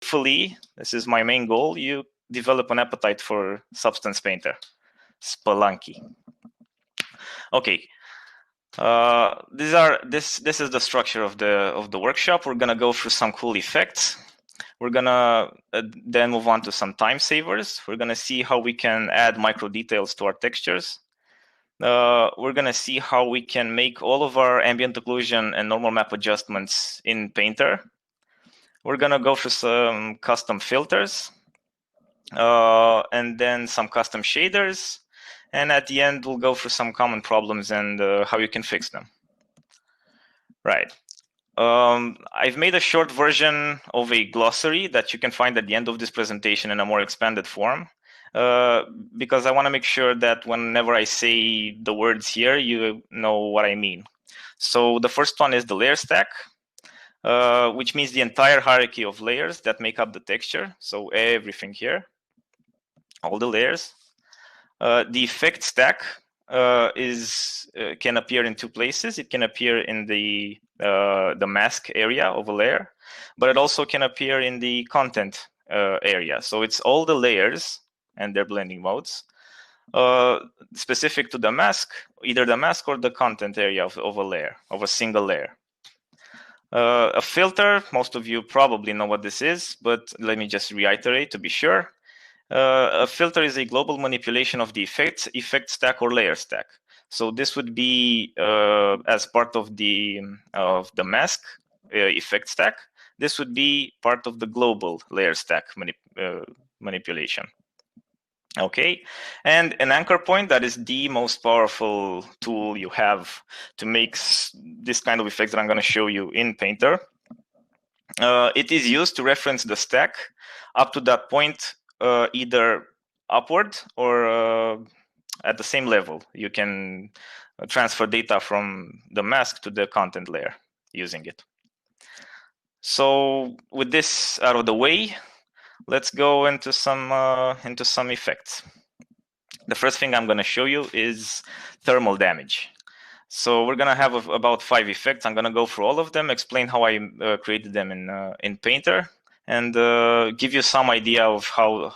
hopefully, this is my main goal, you develop an appetite for Substance Painter, Spelunky. Okay. This is the structure of the workshop. We're gonna go through some cool effects. We're gonna then move on to some time savers. We're gonna see how we can add micro details to our textures. We're gonna see how we can make all of our ambient occlusion and normal map adjustments in Painter. We're gonna go through some custom filters, and then some custom shaders. And at the end, we'll go through some common problems and how you can fix them. Right. I've made a short version of a glossary that you can find at the end of this presentation in a more expanded form, because I want to make sure that whenever I say the words here, you know what I mean. So the first one is the layer stack, which means the entire hierarchy of layers that make up the texture. So everything here, all the layers. The effect stack can appear in two places. It can appear in the mask area of a layer, but it also can appear in the content area. So it's all the layers and their blending modes specific to the mask, either the mask or the content area of a layer, of a single layer. A filter, most of you probably know what this is, but let me just reiterate to be sure. A filter is a global manipulation of the effect stack or layer stack. So this would be as part of the mask effect stack. This would be part of the global layer stack manipulation. Okay, and an anchor point, that is the most powerful tool you have to make this kind of effects that I'm going to show you in Painter. It is used to reference the stack up to that point, either upward or at the same level. You can transfer data from the mask to the content layer using it. So with this out of the way, let's go into some effects. The first thing I'm going to show you is thermal damage. So we're going to have about 5 effects. I'm going to go through all of them, explain how I created them in Painter, and give you some idea of how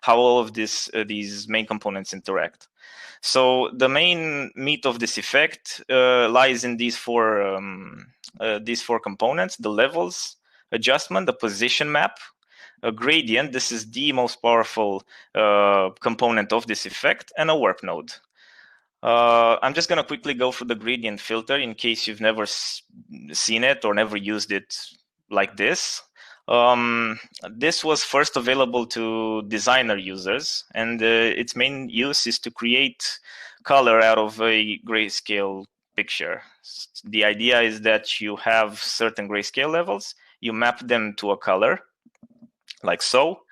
all of these main components interact. So the main meat of this effect lies in these four components: the levels adjustment, the position map, a gradient. This is the most powerful component of this effect, and a warp node. I'm just going to quickly go through the gradient filter in case you've never seen it or never used it like this. This was first available to designer users, and its main use is to create color out of a grayscale picture. The idea is that you have certain grayscale levels, you map them to a color, like so,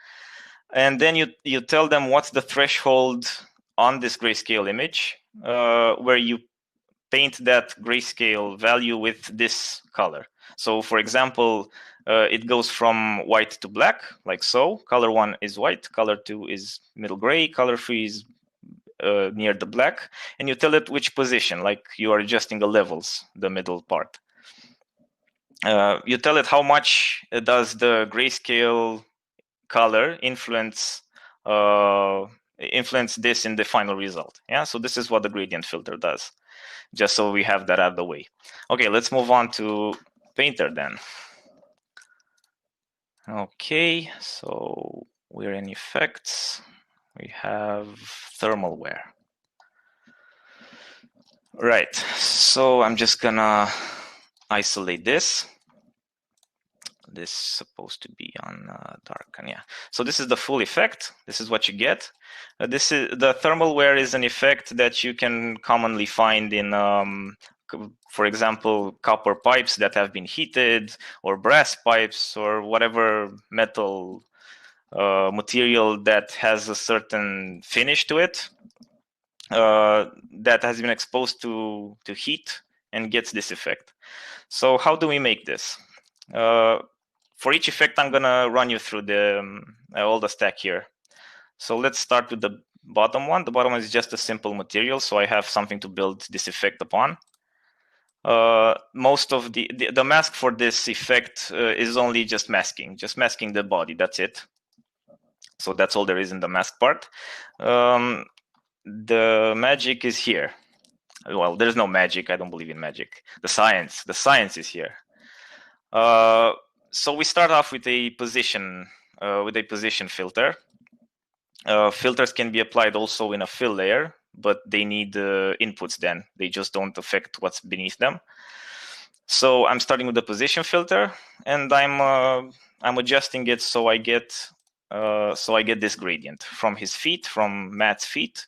and then you tell them what's the threshold on this grayscale image, where you paint that grayscale value with this color. So for example, it goes from white to black, like so. Color 1 is white, color 2 is middle gray, color 3 is near the black, and you tell it which position, like you are adjusting the levels, the middle part. You tell it how much does the grayscale color influence this in the final result. Yeah, so this is what the gradient filter does, just so we have that out of the way. Okay, let's move on to Painter then. Okay, so we're in effects. We have thermal wear. Right, so I'm just gonna isolate this. This is supposed to be on darken, yeah. So this is the full effect. This is what you get. This is the thermal wear is an effect that you can commonly find in, for example, copper pipes that have been heated, or brass pipes, or whatever metal material that has a certain finish to it, that has been exposed to heat and gets this effect. So how do we make this? For each effect, I'm gonna run you through all the stack here. So let's start with the bottom one. The bottom one is just a simple material, so I have something to build this effect upon. most of the mask for this effect is only just masking the body. That's it. So that's all there is in the mask part. The magic is here. Well, there's no magic. I don't believe in magic. The science is here. So we start off with a position filter. Filters can be applied also in a fill layer, but they need inputs then. They just don't affect what's beneath them. So I'm starting with the position filter, and I'm adjusting it so I get this gradient from his feet, from Matt's feet,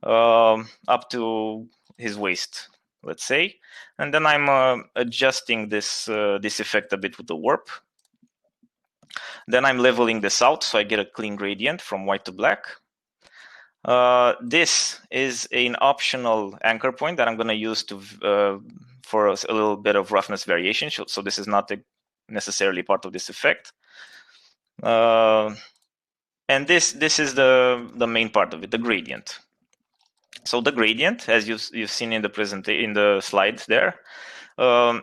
up to his waist, let's say, and then I'm adjusting this effect a bit with the warp. Then I'm leveling this out so I get a clean gradient from white to black. This is an optional anchor point that I'm going to use for a little bit of roughness variation. So this is not necessarily part of this effect. And this is the main part of it, the gradient. So the gradient, as you've seen in the slide there,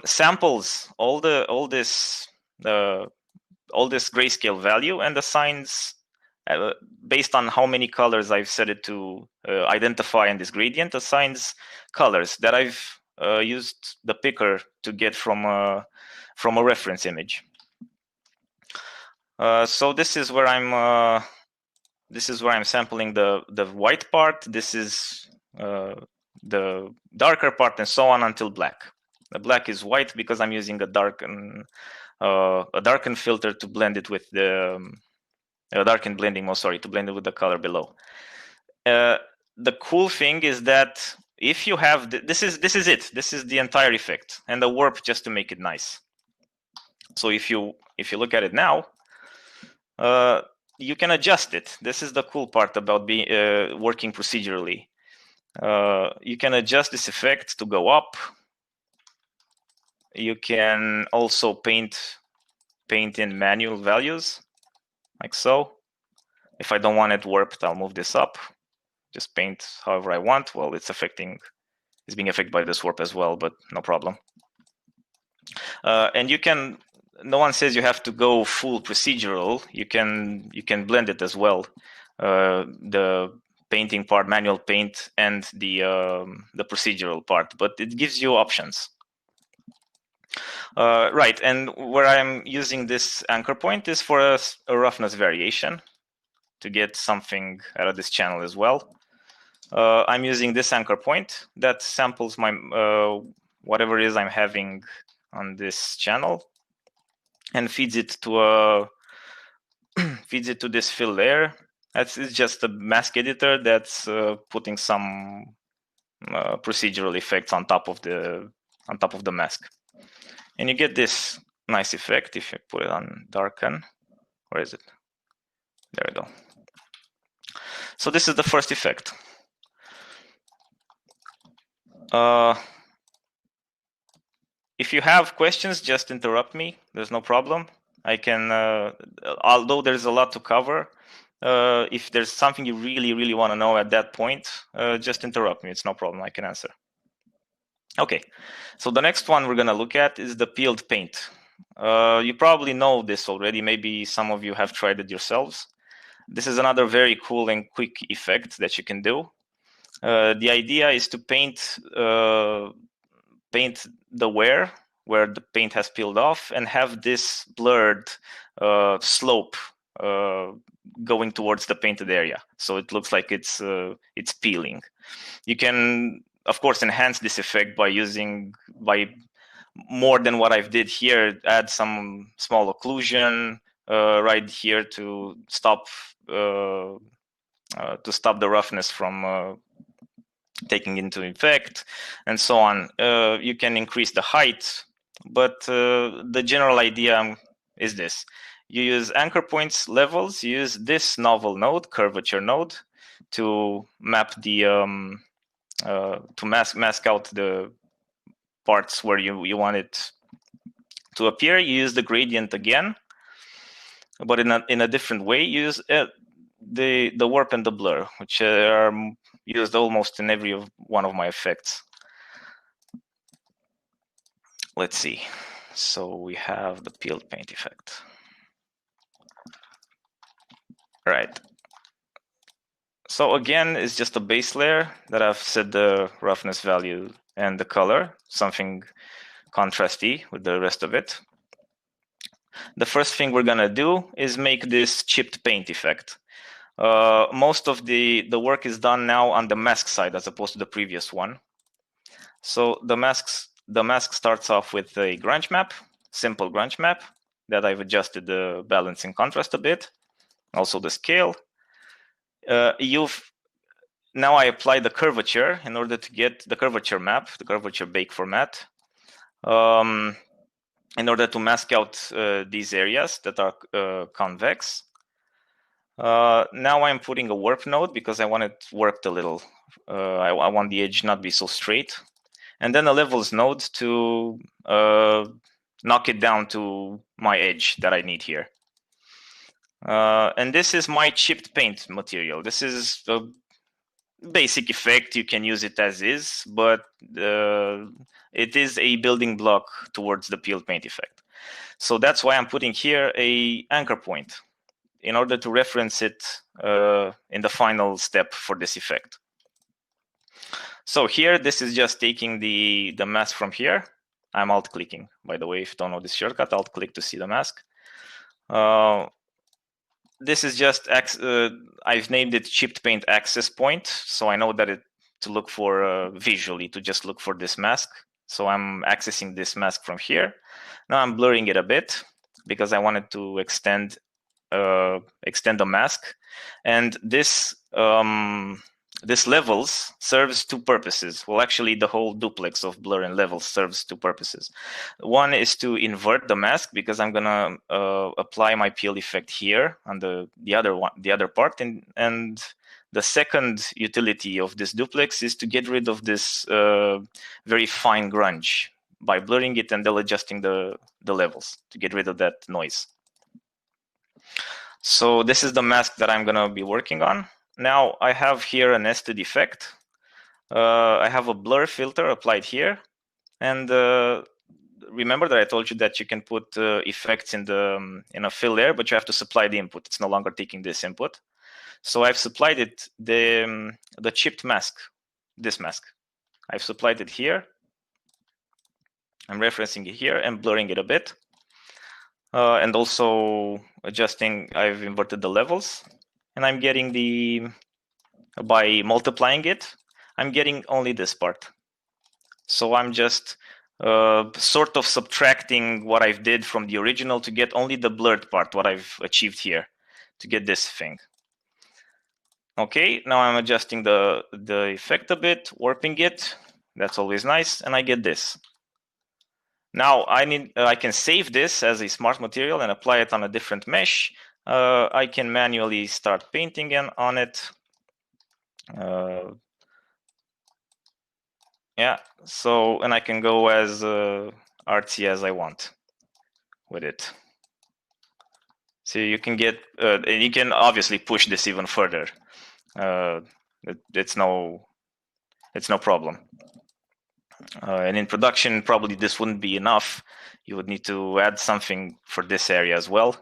samples all this grayscale value and assigns based on how many colors I've set it to identify in this gradient, assigns colors that I've used the picker to get from a reference image. So this is where I'm sampling the white part. This is the darker part, and so on until black. The black is white because I'm using a darken filter to blend it with the darken blending mode. Sorry, to blend it with the color below. The cool thing is that if you have this is it. This is the entire effect, and the warp just to make it nice. So if you look at it now, you can adjust it. This is the cool part about working procedurally. You can adjust this effect to go up. You can also paint in manual values, like so. If I don't want it warped, I'll move this up. Just paint however I want. Well, it's being affected by this warp as well, but no problem. And you can. No one says you have to go full procedural. You can blend it as well. The painting part, manual paint, and the procedural part, but it gives you options. Right, and where I'm using this anchor point is for a roughness variation to get something out of this channel as well. I'm using this anchor point that samples my whatever it is I'm having on this channel and feeds it to this fill layer. It's just a mask editor that's putting some procedural effects on top of the mask, and you get this nice effect if you put it on darken. Where is it? There we go. So this is the first effect. If you have questions, just interrupt me. There's no problem. I can, although there's a lot to cover, if there's something you really want to know at that point, just interrupt me. It's no problem. I can answer. Okay, so the next one we're going to look at is the peeled paint. You probably know this already. Maybe some of you have tried it yourselves. This is another very cool and quick effect that you can do. The idea is to paint the where the paint has peeled off and have this blurred slope going towards the painted area, so it looks like it's peeling. You can, of course, enhance this effect by more than what I've did here. Add some small occlusion right here to stop the roughness from taking into effect, and so on. You can increase the height, but the general idea is this. You use anchor points levels, you use this novel node, curvature node, to map the to mask out the parts where you want it to appear. You use the gradient again, but in a different way. You use the warp and the blur, which are used almost in every one of my effects. let's see. So we have the peeled paint effect. Right. So again, it's just a base layer that I've set the roughness value and the color, something contrasty with the rest of it. The first thing we're gonna do is make this chipped paint effect. Most of the work is done now on the mask side as opposed to the previous one. So the mask starts off with a grunge map, simple grunge map that I've adjusted the balance and contrast a bit, also the scale. Now I apply the curvature in order to get the curvature map, the curvature bake format, in order to mask out these areas that are convex. Now I'm putting a warp node because I want it warped a little. I want the edge not be so straight. And then a levels node to knock it down to my edge that I need here. And this is my chipped paint material. This is a basic effect. You can use it as is, but it is a building block towards the peeled paint effect. So that's why I'm putting here a anchor point in order to reference it in the final step for this effect. So here, this is just taking the mask from here. I'm alt clicking, by the way, if you don't know this shortcut, alt click to see the mask. This is just, I've named it chipped paint access point. So I know that to look for visually, to just look for this mask. So I'm accessing this mask from here. Now I'm blurring it a bit because I wanted to extend the mask. And this levels serves two purposes. Well, actually, the whole duplex of blur and levels serves two purposes. One is to invert the mask because I'm gonna apply my peel effect here on the other part, and the second utility of this duplex is to get rid of this very fine grunge by blurring it and then adjusting the levels to get rid of that noise. So this is the mask that I'm gonna be working on. Now I have here a nested effect. I have a blur filter applied here. And remember that I told you that you can put effects in a fill layer, but you have to supply the input. It's no longer taking this input. So I've supplied it the chipped mask, this mask. I've supplied it here. I'm referencing it here and blurring it a bit. And also adjusting, I've inverted the levels. And I'm getting by multiplying it, I'm getting only this part. So I'm just sort of subtracting what I've did from the original to get only the blurred part, what I've achieved here, to get this thing. Okay, now I'm adjusting the effect a bit, warping it. That's always nice, and I get this. Now I can save this as a smart material and apply it on a different mesh. I can manually start painting on it. Yeah, so, and I can go as artsy as I want with it. So you can get, you can obviously push this even further. It's no problem. And in production, probably this wouldn't be enough. You would need to add something for this area as well.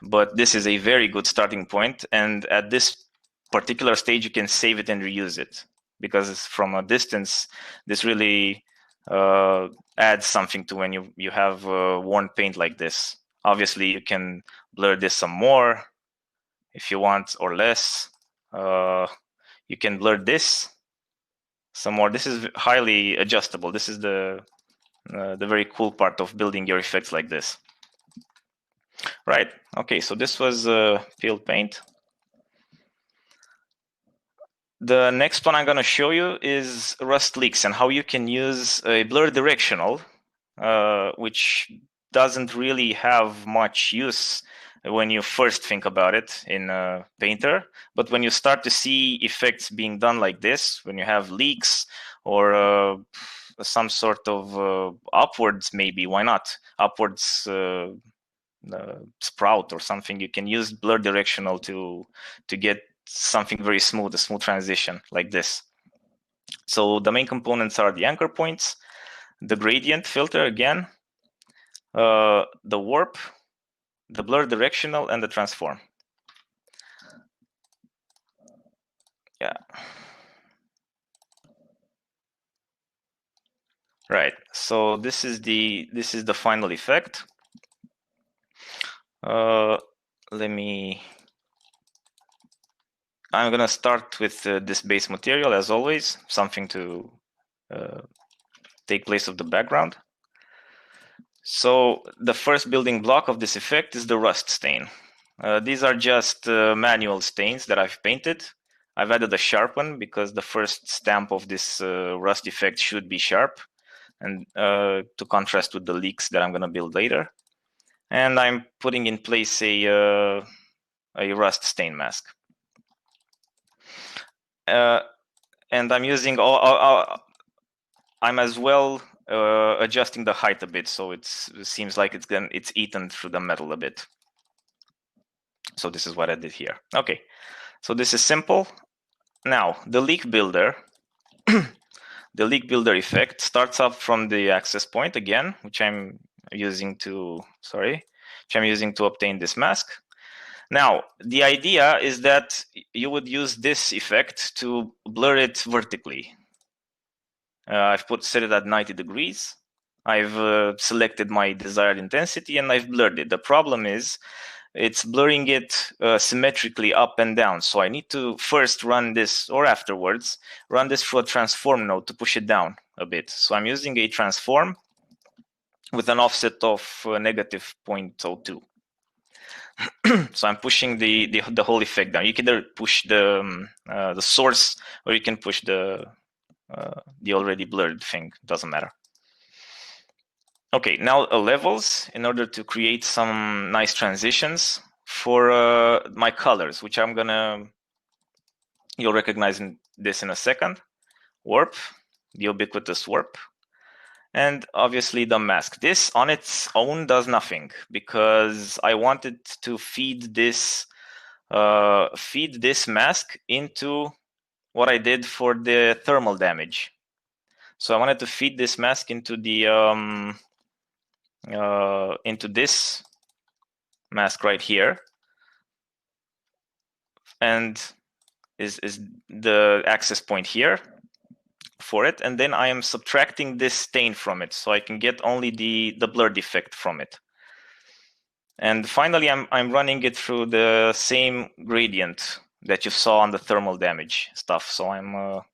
But this is a very good starting point. And at this particular stage, you can save it and reuse it. Because from a distance, this really adds something to when you have worn paint like this. Obviously, you can blur this some more if you want, or less. You can blur this some more. This is highly adjustable. This is the very cool part of building your effects like this. Right. Okay, so this was peeled paint. The next one I'm going to show you is rust leaks and how you can use a blur directional, which doesn't really have much use when you first think about it in Painter. But when you start to see effects being done like this, when you have leaks or some sort of upwards, maybe, why not? Upwards sprout or something, you can use blur directional to get something very smooth, a smooth transition like this. So the main components are the anchor points. the gradient filter again, the warp, the blur directional, and the transform. Yeah. Right. So this is the final effect. I'm gonna start with this base material as always, something to take place of the background. So the first building block of this effect is the rust stain. These are just manual stains that I've painted. I've added a sharp one because the first stamp of this rust effect should be sharp, and to contrast with the leaks that I'm gonna build later. And I'm putting in place a rust stain mask. And I'm using I'm as well adjusting the height a bit, so it seems like it's eaten through the metal a bit. So this is what I did here. Okay, so this is simple. Now the leak builder, the leak builder effect starts up from the access point again, which I'm using to obtain this mask. Now, the idea is that you would use this effect to blur it vertically. I've set it at 90 degrees. I've selected my desired intensity and I've blurred it. The problem is it's blurring it symmetrically up and down. So I need to first run this, or afterwards, run this through a transform node to push it down a bit. So I'm using a transform with an offset of negative 0.02. So I'm pushing the whole effect down. You can either push the source, or you can push the already blurred thing. Doesn't matter. Okay, now levels in order to create some nice transitions for my colors, which you'll recognize this in a second. Warp, the ubiquitous warp. And obviously the mask. This on its own does nothing because I wanted to feed this mask into what I did for the thermal damage. So I wanted to feed this mask into the into this mask right here, and is the access point here for it, and then I am subtracting this stain from it, so I can get only the blur defect from it. And finally, I'm running it through the same gradient that you saw on the thermal damage stuff. So I'm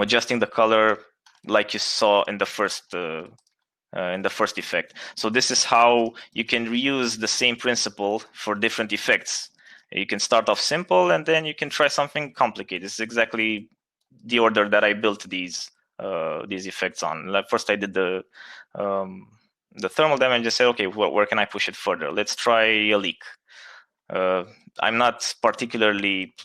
adjusting the color like you saw in the first effect. So this is how you can reuse the same principle for different effects. You can start off simple and then you can try something complicated. It's exactly the order that I built these effects on. Like first I did the thermal damage and said, okay, where can I push it further? Let's try a leak. I'm not particularly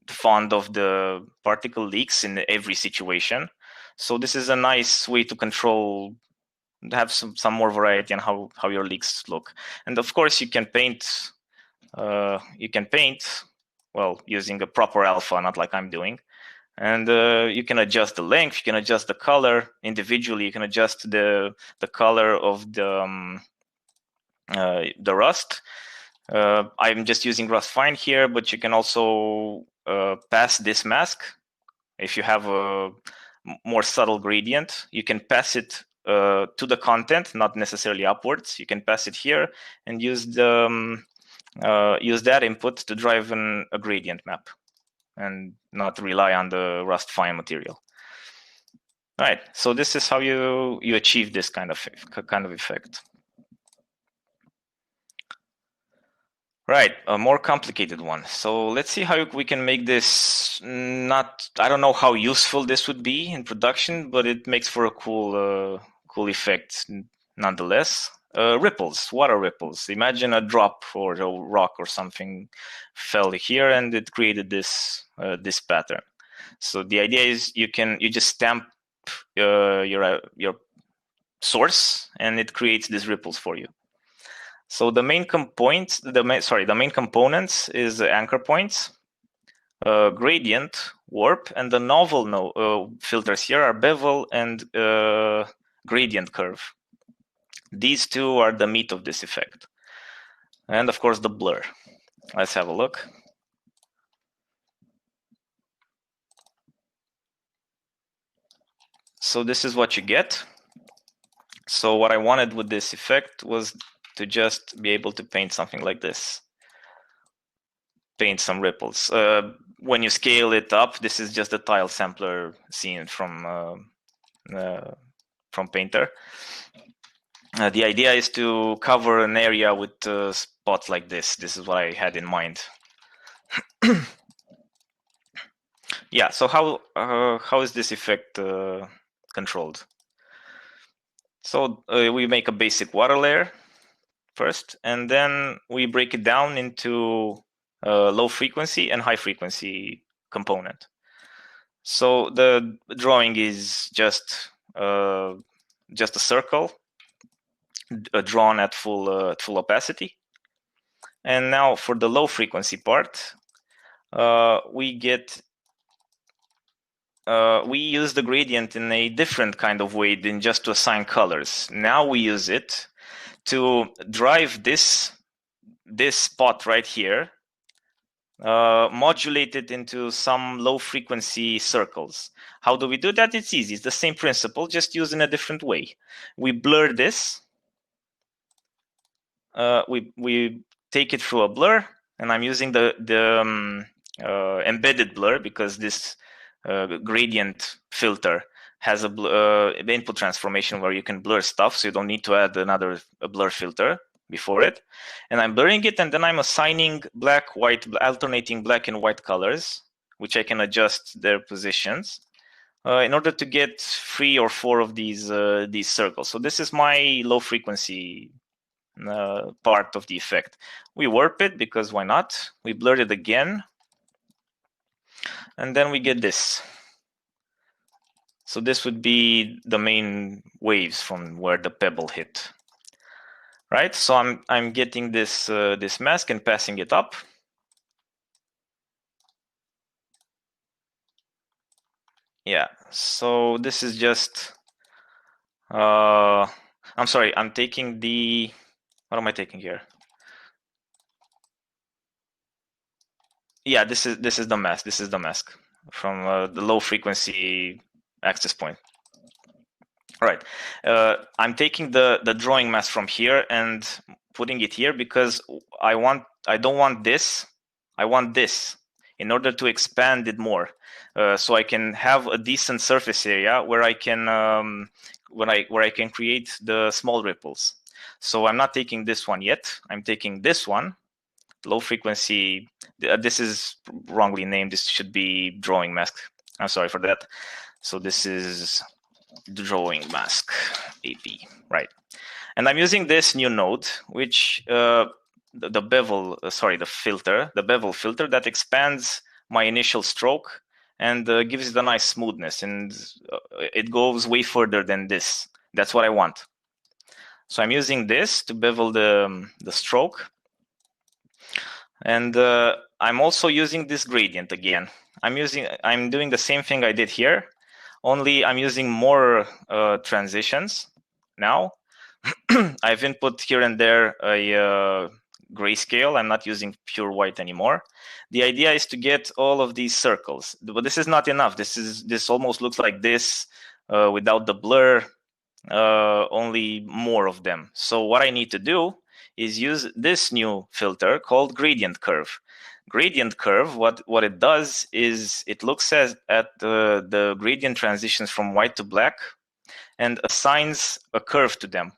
fond of the particle leaks in every situation. So this is a nice way to control, have some more variety on how your leaks look. And of course you can paint, well, using a proper alpha, not like I'm doing. And you can adjust the length, you can adjust the color individually, you can adjust the color of the rust. I'm just using rust fine here, but you can also pass this mask. If you have a more subtle gradient, you can pass it to the content, not necessarily upwards. You can pass it here and use that input to drive a gradient map and not rely on the rust fine material. All right, so this is how you achieve this kind of effect. Right, a more complicated one. So let's see how we can make this I don't know how useful this would be in production, but it makes for a cool effect nonetheless. Ripples, water ripples. Imagine a drop or a rock or something fell here and it created this pattern. So the idea is you just stamp your source and it creates these ripples for you. So the main components is anchor points, gradient, warp, and the novel filters here are bevel and gradient curve. These two are the meat of this effect. And of course the blur. Let's have a look. So this is what you get. So what I wanted with this effect was to just be able to paint something like this. Paint some ripples. When you scale it up, this is just a tile sampler scene from Painter. The idea is to cover an area with spots like this. This is what I had in mind. Yeah, so how is this effect controlled? So we make a basic water layer first, and then we break it down into low frequency and high frequency component. So the drawing is just a circle drawn at full opacity. And now for the low frequency part, we use the gradient in a different kind of way than just to assign colors. Now we use it to drive this spot right here, modulate it into some low frequency circles. How do we do that? It's easy. It's the same principle, just used in a different way. We blur this. We take it through a blur, and I'm using the embedded blur because this gradient filter has a input transformation where you can blur stuff, so you don't need to add another blur filter before it. And I'm blurring it, and then I'm assigning black, white, alternating black and white colors, which I can adjust their positions in order to get 3 or 4 of these circles. So this is my low frequency part of the effect. We warp it because why not? We blur it again, and then we get this. So this would be the main waves from where the pebble hit, right? So I'm getting this this mask and passing it up. Yeah. So this is just. I'm sorry. I'm taking the. What am I taking here? Yeah, this is the mask. This is the mask from the low frequency access point. All right. I'm taking the drawing mask from here and putting it here because I don't want this. I want this in order to expand it more, so I can have a decent surface area where I can where I can create the small ripples. So I'm not taking this one yet. I'm taking this one, low frequency. This is wrongly named. This should be drawing mask. I'm sorry for that. So this is drawing mask AP, right? And I'm using this new node, which the bevel, the bevel filter that expands my initial stroke and gives it a nice smoothness, and it goes way further than this. That's what I want. So I'm using this to bevel the stroke, and I'm also using this gradient again. I'm doing the same thing I did here, only I'm using more transitions now. I've input here and there a grayscale. I'm not using pure white anymore. The idea is to get all of these circles, but this is not enough. This almost looks like this without the blur, only more of them. So what I need to do is use this new filter called gradient curve. Gradient curve, what it does is it looks at the gradient transitions from white to black and assigns a curve to them.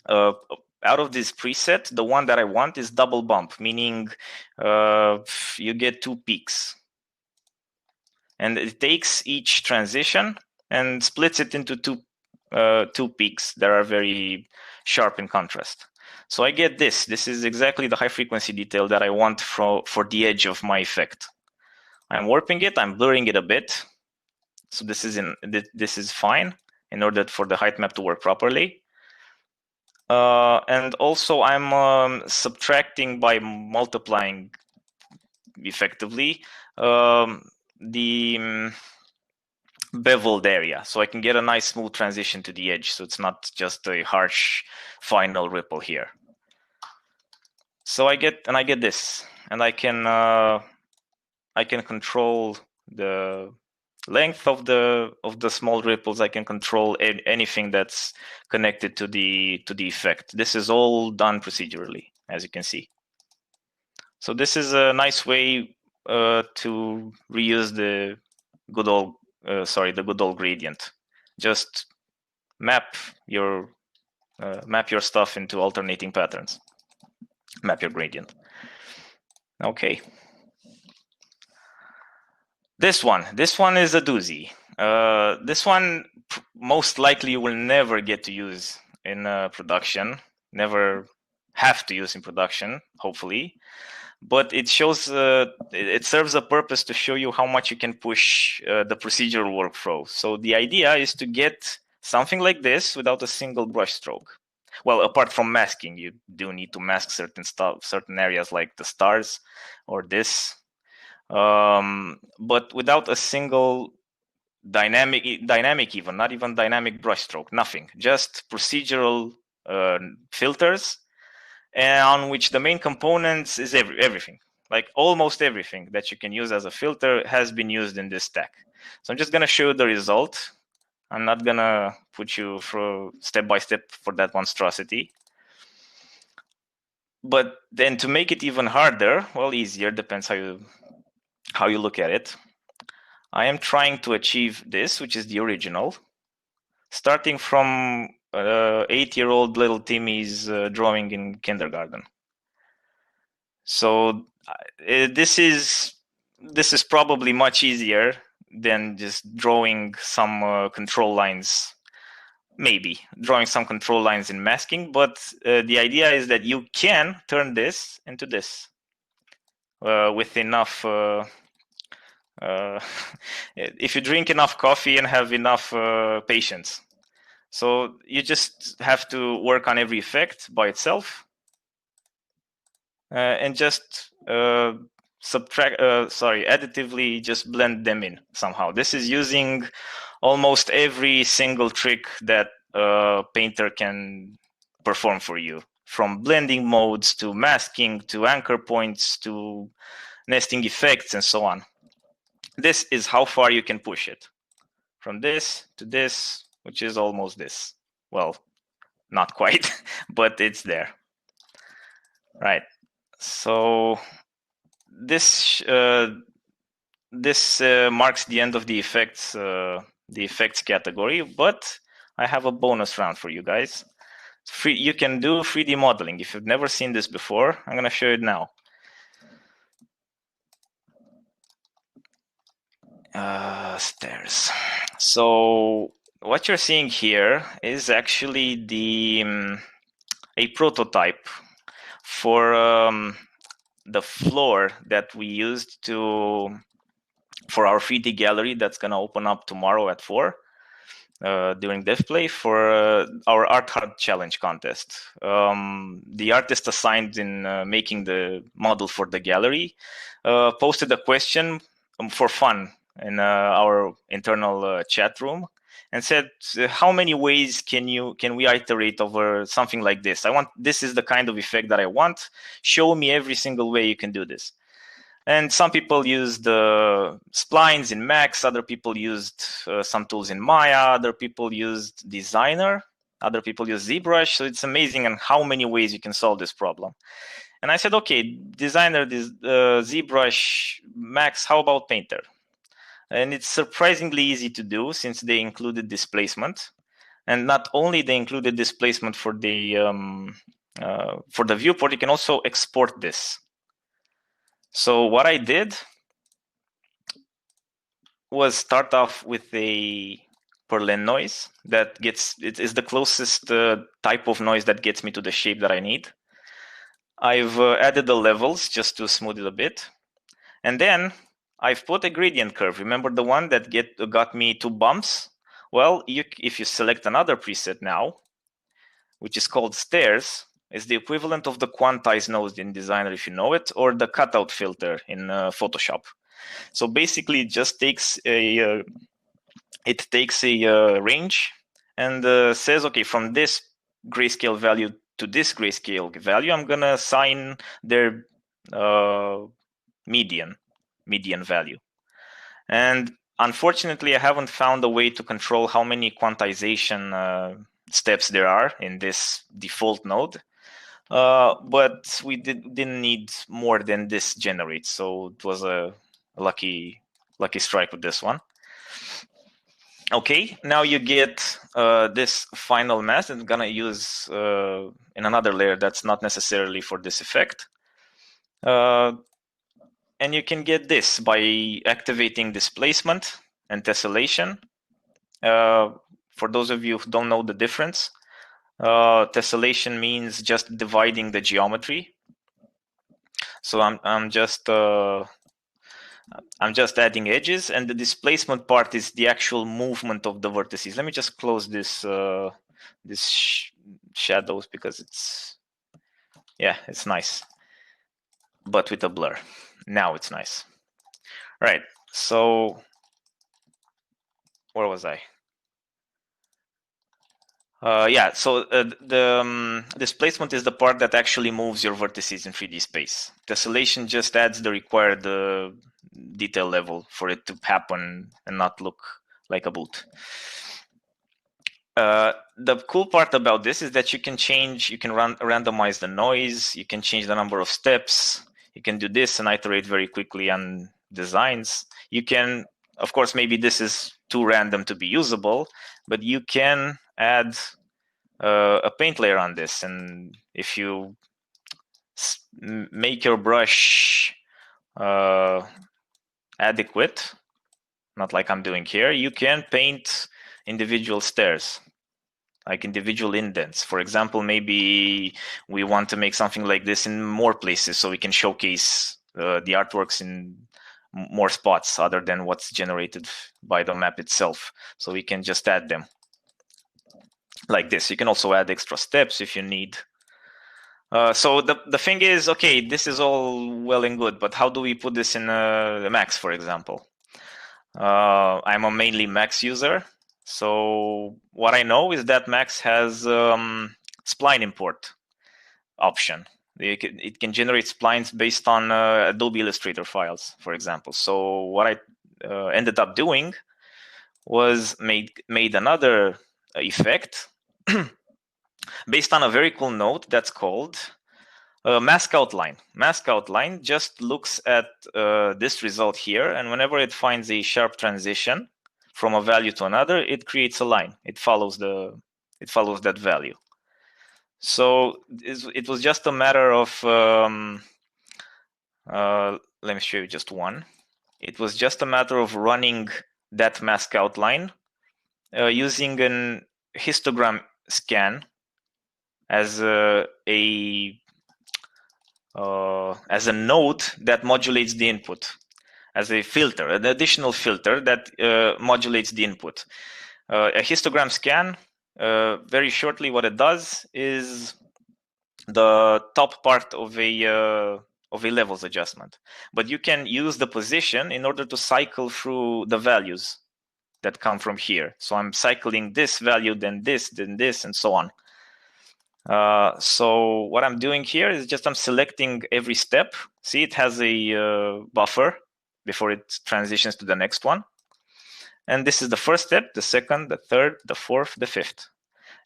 Out of this preset, the one that I want is double bump, meaning you get 2 peaks. And it takes each transition and splits it into two peaks that are very sharp in contrast. So I get this. This is exactly the high frequency detail that I want for the edge of my effect. I'm warping it, I'm blurring it a bit. So this is fine in order for the height map to work properly. And also I'm subtracting by multiplying effectively the beveled area, so I can get a nice smooth transition to the edge, so it's not just a harsh final ripple here. So I get this, and I can control the length of the small ripples. I can control anything that's connected to the effect. This is all done procedurally, as you can see. So this is a nice way to reuse the good old gradient. Just map your stuff into alternating patterns. Map your gradient. Okay. This one is a doozy. This one most likely you will never get to use in production. Never have to use in production, hopefully. But it shows, it serves a purpose to show you how much you can push the procedural workflow. So the idea is to get something like this without a single brush stroke. Well, apart from masking, you do need to mask certain areas like the stars or this. But without a single dynamic even, not even dynamic brush stroke, nothing, just procedural filters, and on which the main components is everything, like almost everything that you can use as a filter has been used in this stack. So I'm just going to show you the result. I'm not going to put you through step by step for that monstrosity. But then to make it even harder, well, easier, depends how you look at it, I am trying to achieve this, which is the original, starting from 8-year-old little Timmy's drawing in kindergarten. So this is probably much easier than just drawing some control lines, maybe drawing some control lines in masking, but the idea is that you can turn this into this with enough if you drink enough coffee and have enough patience. So you just have to work on every effect by itself and just additively just blend them in somehow. This is using almost every single trick that Painter can perform for you, from blending modes to masking to anchor points to nesting effects and so on. This is how far you can push it, from this to this, which is almost this. Well, not quite, but it's there. Right. So this marks the end of the effects category, but I have a bonus round for you guys. You can do 3D modeling. If you've never seen this before, I'm going to show it now. Stairs. So what you're seeing here is actually a prototype for the floor that we used for our 3D gallery that's going to open up tomorrow at 4 during DevPlay for our Art Hard Challenge contest. The artist assigned in making the model for the gallery posted a question for fun in our internal chat room and said, how many ways can we iterate over something like this? This is the kind of effect that I want. Show me every single way you can do this. And some people used splines in Max, other people used some tools in Maya, other people used Designer, other people used ZBrush. So it's amazing on how many ways you can solve this problem. And I said, okay, Designer, ZBrush, Max, how about Painter? And it's surprisingly easy to do since they included displacement. And not only they included displacement for the viewport, you can also export this. So what I did was start off with a Perlin noise that it is the closest type of noise that gets me to the shape that I need. I've added the levels just to smooth it a bit. And then I've put a gradient curve. Remember the one that got me 2 bumps? Well, if you select another preset now, which is called stairs, is the equivalent of the quantize node in Designer, if you know it, or the cutout filter in Photoshop. So basically, it just takes a range and says, okay, from this grayscale value to this grayscale value, I'm gonna assign their median value. And unfortunately, I haven't found a way to control how many quantization steps there are in this default node. But we didn't need more than this generate, so it was a lucky strike with this one. Okay, now you get this final mask. I'm gonna use in another layer that's not necessarily for this effect. And you can get this by activating displacement and tessellation. For those of you who don't know the difference, tessellation means just dividing the geometry. So I'm just adding edges, and the displacement part is the actual movement of the vertices. Let me just close this shadows because it's nice, but with a blur. Now it's nice. Right. So where was I? So the displacement is the part that actually moves your vertices in 3D space. Tessellation just adds the required detail level for it to happen and not look like a boot. The cool part about this is that you can randomize the noise, you can change the number of steps, you can do this and iterate very quickly on designs. You can, of course, maybe this is too random to be usable, but you can add a paint layer on this, and if you make your brush adequate, not like I'm doing here, you can paint individual stairs, like individual indents. For example, maybe we want to make something like this in more places so we can showcase the artworks in more spots other than what's generated by the map itself. So we can just add them like this. You can also add extra steps if you need. So the thing is, okay, this is all well and good, but how do we put this in the Max, for example? I'm a mainly Max user. So what I know is that Max has spline import option. It can generate splines based on Adobe Illustrator files, for example. So what I ended up doing was made another effect based on a very cool node that's called mask outline. Mask outline just looks at this result here, and whenever it finds a sharp transition from a value to another, it creates a line. It follows that value. So it was just a matter of let me show you just one. It was just a matter of running that mask outline using an histogram scan as a node that modulates the input, as a filter, an additional filter that modulates the input. A histogram scan, very shortly, what it does is the top part of a levels adjustment. But you can use the position in order to cycle through the values that come from here. So I'm cycling this value, then this, and so on. So what I'm doing here is just I'm selecting every step. See, it has a buffer before it transitions to the next one. And this is the first step, the second, the third, the fourth, the fifth.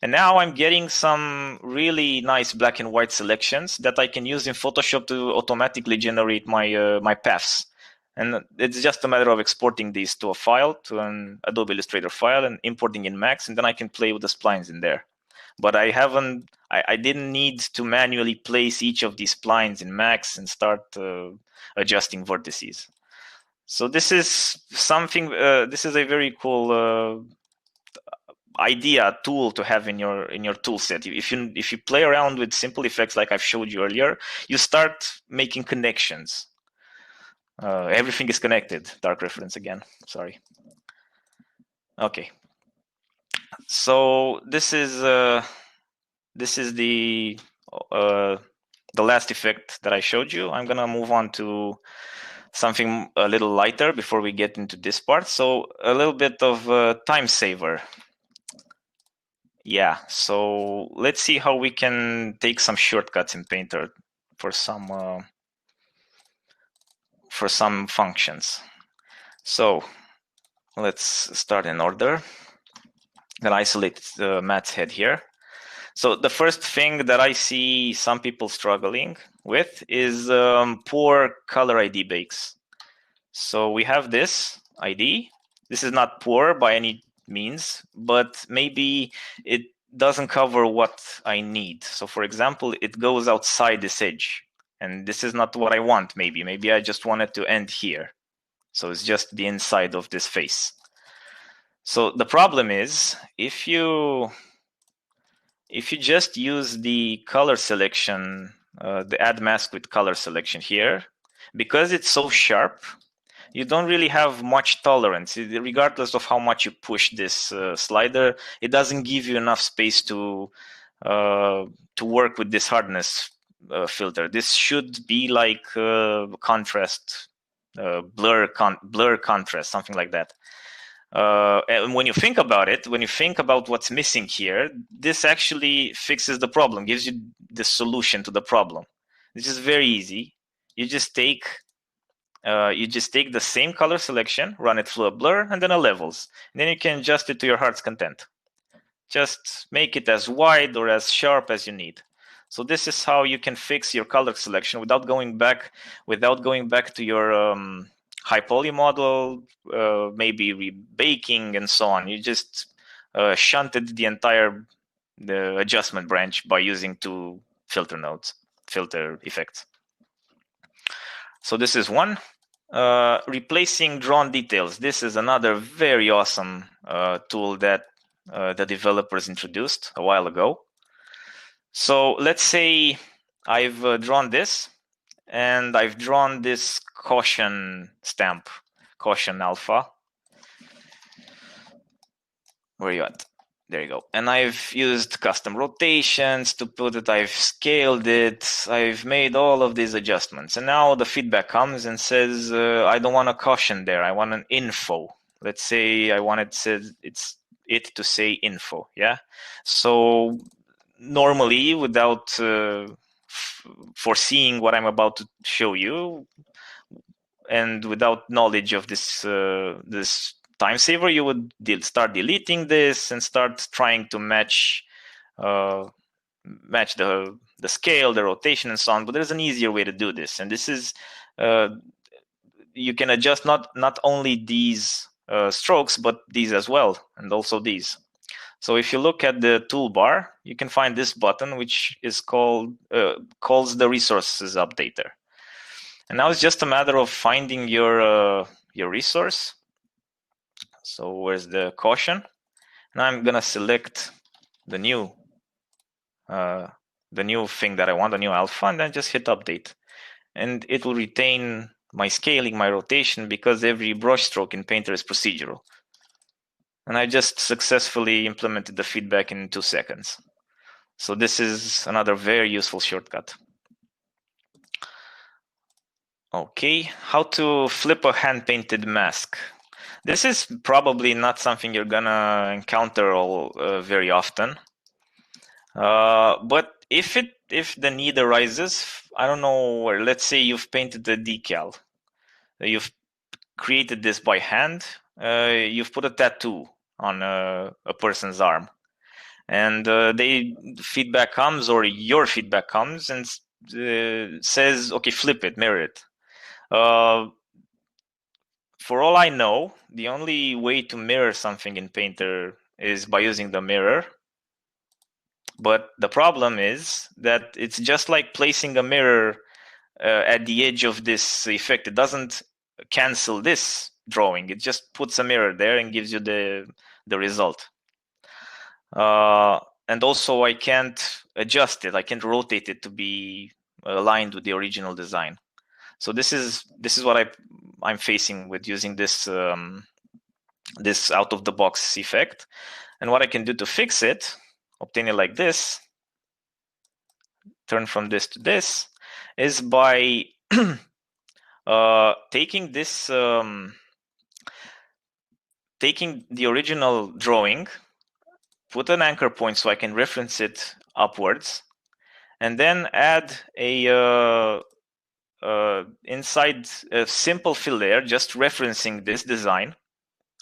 And now I'm getting some really nice black and white selections that I can use in Photoshop to automatically generate my my paths. And it's just a matter of exporting these to a file, to an Adobe Illustrator file, and importing in Max, and then I can play with the splines in there. But I didn't need to manually place each of these splines in Max and start adjusting vertices. So this is something. This is a very cool tool to have in your tool set. If you play around with simple effects like I've showed you earlier, you start making connections. Everything is connected. Dark reference again. Sorry. Okay. So this is the last effect that I showed you. I'm gonna move on to something a little lighter before we get into this part. So a little bit of a time saver. Yeah, so let's see how we can take some shortcuts in Painter for some functions. So let's start in order. Then isolate the Matt's head here. So the first thing that I see some people struggling with is poor color ID bakes. So we have this ID. This is not poor by any means, but maybe it doesn't cover what I need. So for example, it goes outside this edge. And this is not what I want, maybe. Maybe I just want it to end here. So it's just the inside of this face. So the problem is, if you just use the color selection, the add mask with color selection here, because it's so sharp, you don't really have much tolerance. Regardless of how much you push this slider, it doesn't give you enough space to work with this hardness filter. This should be like contrast, blur contrast, something like that. And when you think about it, when you think about what's missing here, this actually fixes the problem, gives you the solution to the problem. This is very easy. You just take the same color selection, run it through a blur, and then a levels. And then you can adjust it to your heart's content. Just make it as wide or as sharp as you need. So this is how you can fix your color selection without going back to your high poly model, maybe rebaking and so on. You just shunted the entire adjustment branch by using two filter effects. So this is one. Replacing drawn details. This is another very awesome tool that the developers introduced a while ago. So let's say I've drawn this, and I've drawn this caution stamp, caution alpha. Where are you at? There you go. And I've used custom rotations to put it. I've scaled it. I've made all of these adjustments. And now the feedback comes and says, I don't want a caution there. I want an info. Let's say I want it to say info. Yeah. So normally, without foreseeing what I'm about to show you, and without knowledge of this time saver, you would start deleting this and start trying to match the scale, the rotation, and so on. But there's an easier way to do this, and this is you can adjust not only these strokes, but these as well, and also these. So if you look at the toolbar, you can find this button, which is calls the resources updater. And now it's just a matter of finding your resource. So where's the caution? Now I'm gonna select the new thing that I want, the new alpha, and then just hit update. And it will retain my scaling, my rotation, because every brush stroke in Painter is procedural. And I just successfully implemented the feedback in 2 seconds. So this is another very useful shortcut. Okay, how to flip a hand-painted mask. This is probably not something you're gonna encounter very often. But if the need arises, I don't know, where, let's say you've painted a decal, you've created this by hand, you've put a tattoo on a person's arm, and feedback comes, or your feedback comes and says, okay, flip it, mirror it. For all I know, the only way to mirror something in Painter is by using the mirror. But the problem is that it's just like placing a mirror at the edge of this effect. It doesn't cancel this drawing. It just puts a mirror there and gives you the result. And also, I can't adjust it. I can't rotate it to be aligned with the original design. So this is what I'm facing with using this this out of the box effect. And what I can do to fix it, obtain it like this, turn from this to this, is by taking this, taking the original drawing, put an anchor point so I can reference it upwards, and then add a inside a simple fill layer, just referencing this design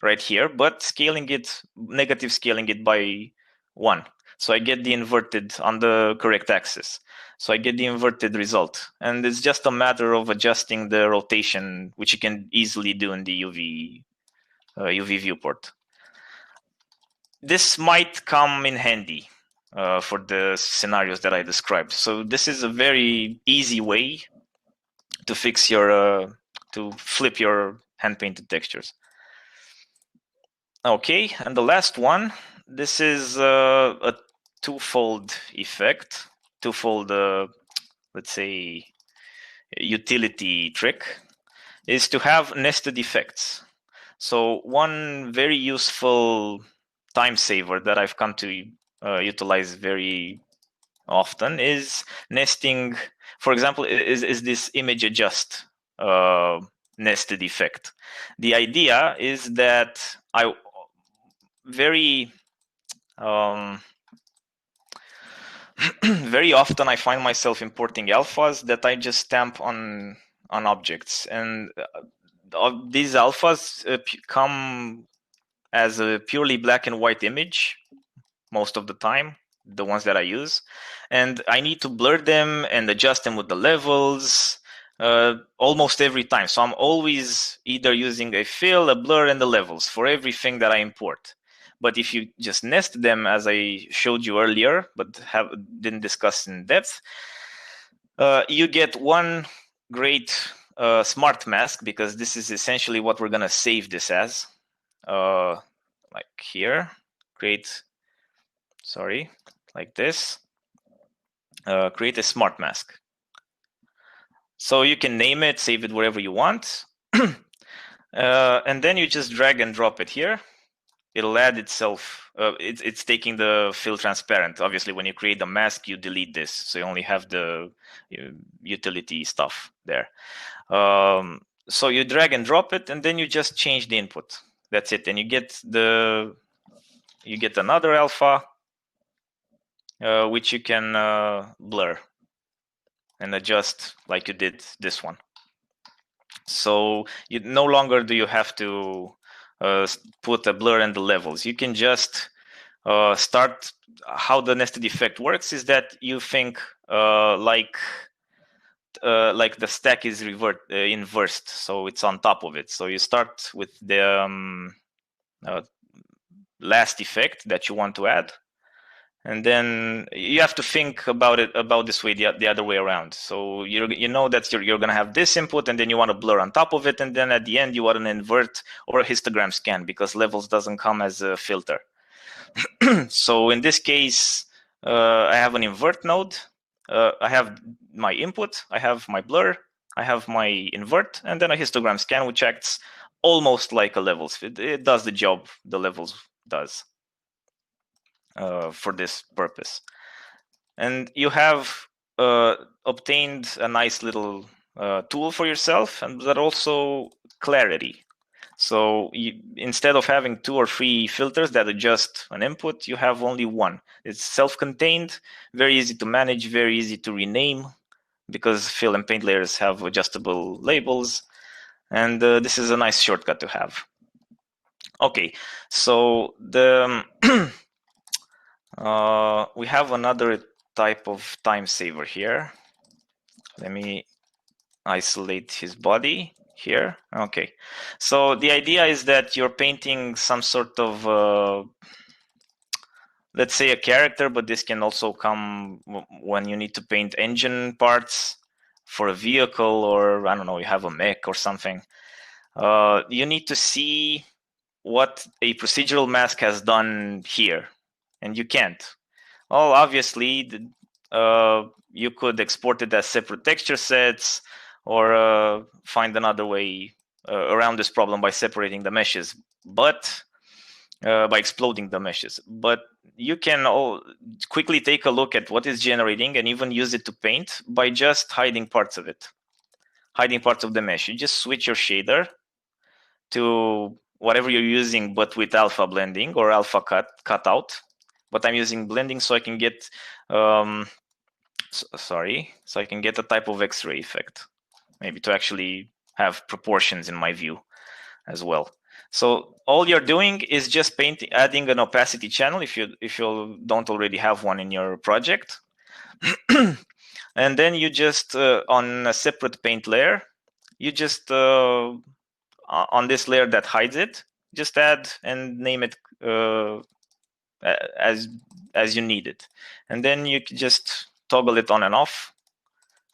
right here, but scaling it, negative scaling it by 1. So I get the inverted on the correct axis. So I get the inverted result. And it's just a matter of adjusting the rotation, which you can easily do in the UV viewport. This might come in handy for the scenarios that I described. So this is a very easy way to fix your, to flip your hand-painted textures. Okay, and the last one, this is a twofold effect, twofold, let's say, utility trick, is to have nested effects. So one very useful time saver that I've come to utilize very often is nesting. For example, is this image adjust nested effect. The idea is that I very very often I find myself importing alphas that I just stamp on objects, and these alphas come as a purely black and white image most of the time, the ones that I use, and I need to blur them and adjust them with the levels almost every time. So I'm always either using a fill, a blur, and the levels for everything that I import. But if you just nest them, as I showed you earlier, but didn't discuss in depth, you get one great smart mask, because this is essentially what we're going to save this as. Like here, create, sorry, like this, create a smart mask. So you can name it, save it wherever you want, and then you just drag and drop it here. It'll add itself. It's taking the fill transparent. Obviously, when you create the mask, you delete this, so you only have the utility stuff there. So you drag and drop it, and then you just change the input. That's it, and you get another alpha, which you can blur and adjust like you did this one. So you no longer do you have to put a blur and the levels. You can just start. How the nested effect works is that you think like the stack is inversed, so it's on top of it. So you start with the last effect that you want to add, and then you have to think about it this way, the other way around. So you know that you're going to have this input, and then you want to blur on top of it, and then at the end you want to invert or a histogram scan, because levels doesn't come as a filter. So in this case, I have an invert node. I have my input, I have my blur, I have my invert, and then a histogram scan, which acts almost like a levels. It does the job the levels does. For this purpose, and you have obtained a nice little tool for yourself, and that also clarity. So instead of having 2 or 3 filters that adjust an input, you have only one. It's self-contained, very easy to manage, very easy to rename, because fill and paint layers have adjustable labels, and this is a nice shortcut to have. Okay, so the we have another type of time saver here. Let me isolate his body here. Okay, so the idea is that you're painting some sort of, let's say, a character, but this can also come when you need to paint engine parts for a vehicle, or I don't know, you have a mech or something. You need to see what a procedural mask has done here, and you can't. Well, obviously, you could export it as separate texture sets, or find another way around this problem by separating the meshes, but by exploding the meshes. But you can quickly take a look at what is generating and even use it to paint by just hiding parts of it. hiding parts of the mesh. You just switch your shader to whatever you're using, but with alpha blending or alpha cutout. But I'm using blending so I can get, so I can get a type of X-ray effect, maybe to actually have proportions in my view as well. So all you're doing is just adding an opacity channel if you don't already have one in your project. And then you just, on a separate paint layer, you just, on this layer that hides it, just add and name it as you need it. And then you can just toggle it on and off,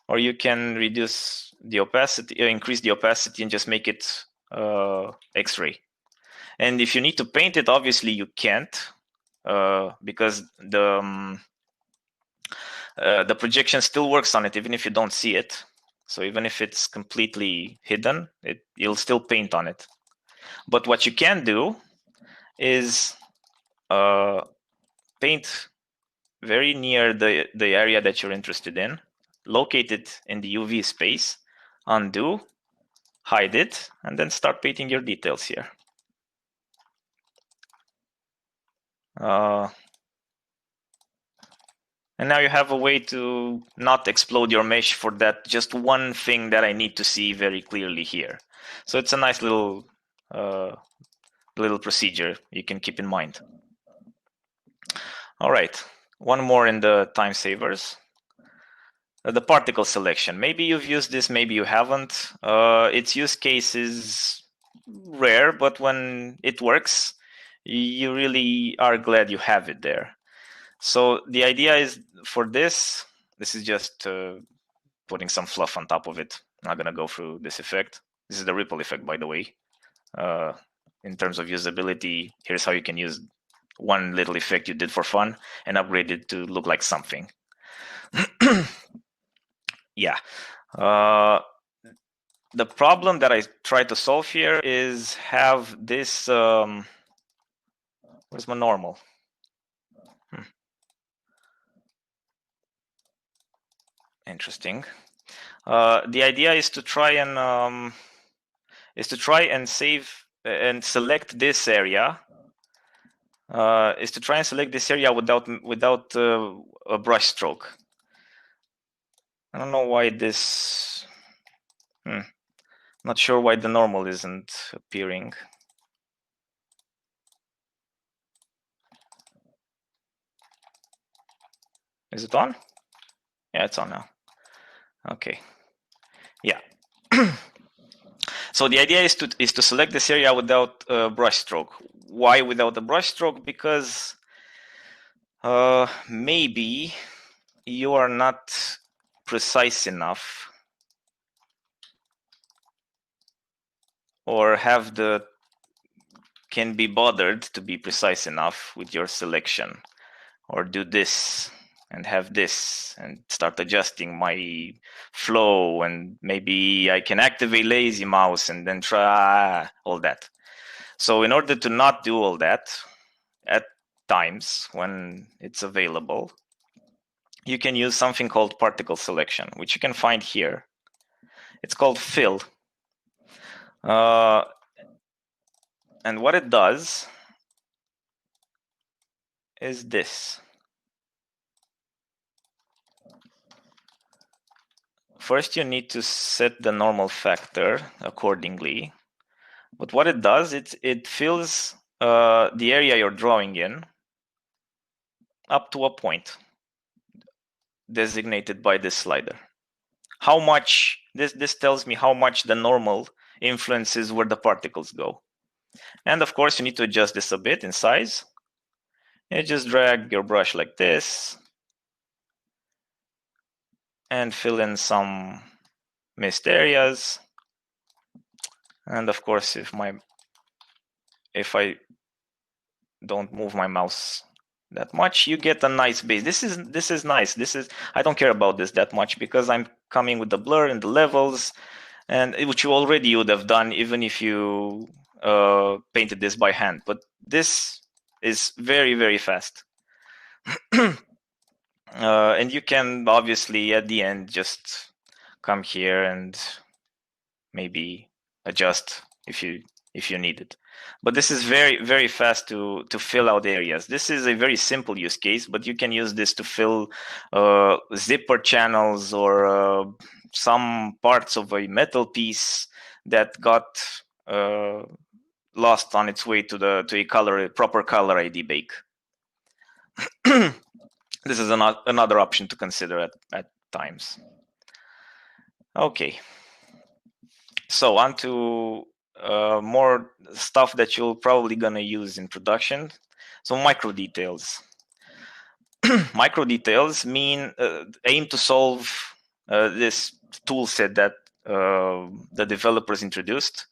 or you can reduce the opacity, increase the opacity and just make it X-ray. And if you need to paint it, obviously you can't, because the projection still works on it even if you don't see it. So even if it's completely hidden, you'll still paint on it. But what you can do is paint very near the area that you're interested in, locate it in the UV space, undo, hide it, and then start painting your details here. And now you have a way to not explode your mesh for that just one thing that I need to see very clearly here. So it's a nice little procedure you can keep in mind. All right, one more in the time savers. The particle selection. Maybe you've used this, maybe you haven't. Its use case is rare, but when it works, you really are glad you have it there. So the idea is for this is just putting some fluff on top of it. I'm not going to go through this effect. This is the ripple effect, by the way. In terms of usability, here's how you can use one little effect you did for fun and upgrade it to look like something. Yeah. The problem that I try to solve here is have this, where's my normal? Interesting. The idea is to try and save and select this area. Is to try and select this area without a brush stroke. I don't know why this. Not sure why the normal isn't appearing. Is it on? Yeah, it's on now. Okay. Yeah. So the idea is to select this area without a brush stroke. Why without a brush stroke? Because maybe you are not precise enough, or can be bothered to be precise enough with your selection, or do this and have this and start adjusting my flow, and maybe I can activate lazy mouse and then try all that. So in order to not do all that at times when it's available, you can use something called particle selection, which you can find here. It's called fill. And what it does is this. First, you need to set the normal factor accordingly. But what it does, it fills the area you're drawing in up to a point designated by this slider. How much, this tells me how much the normal influences where the particles go. And of course, you need to adjust this a bit in size. You just drag your brush like this and fill in some missed areas. And of course, if I don't move my mouse that much, you get a nice base. This is nice. I don't care about this that much because I'm coming with the blur and the levels, and which you already would have done even if you painted this by hand. But this is very, very fast. And you can obviously at the end just come here and maybe adjust if you need it. But this is very fast to fill out areas. This is a very simple use case, but you can use this to fill zipper channels or some parts of a metal piece that got lost on its way to a proper color ID bake. This is another option to consider at times. Okay. So on to more stuff that you're probably gonna use in production. So micro details. Micro details aim to solve this tool set that the developers introduced.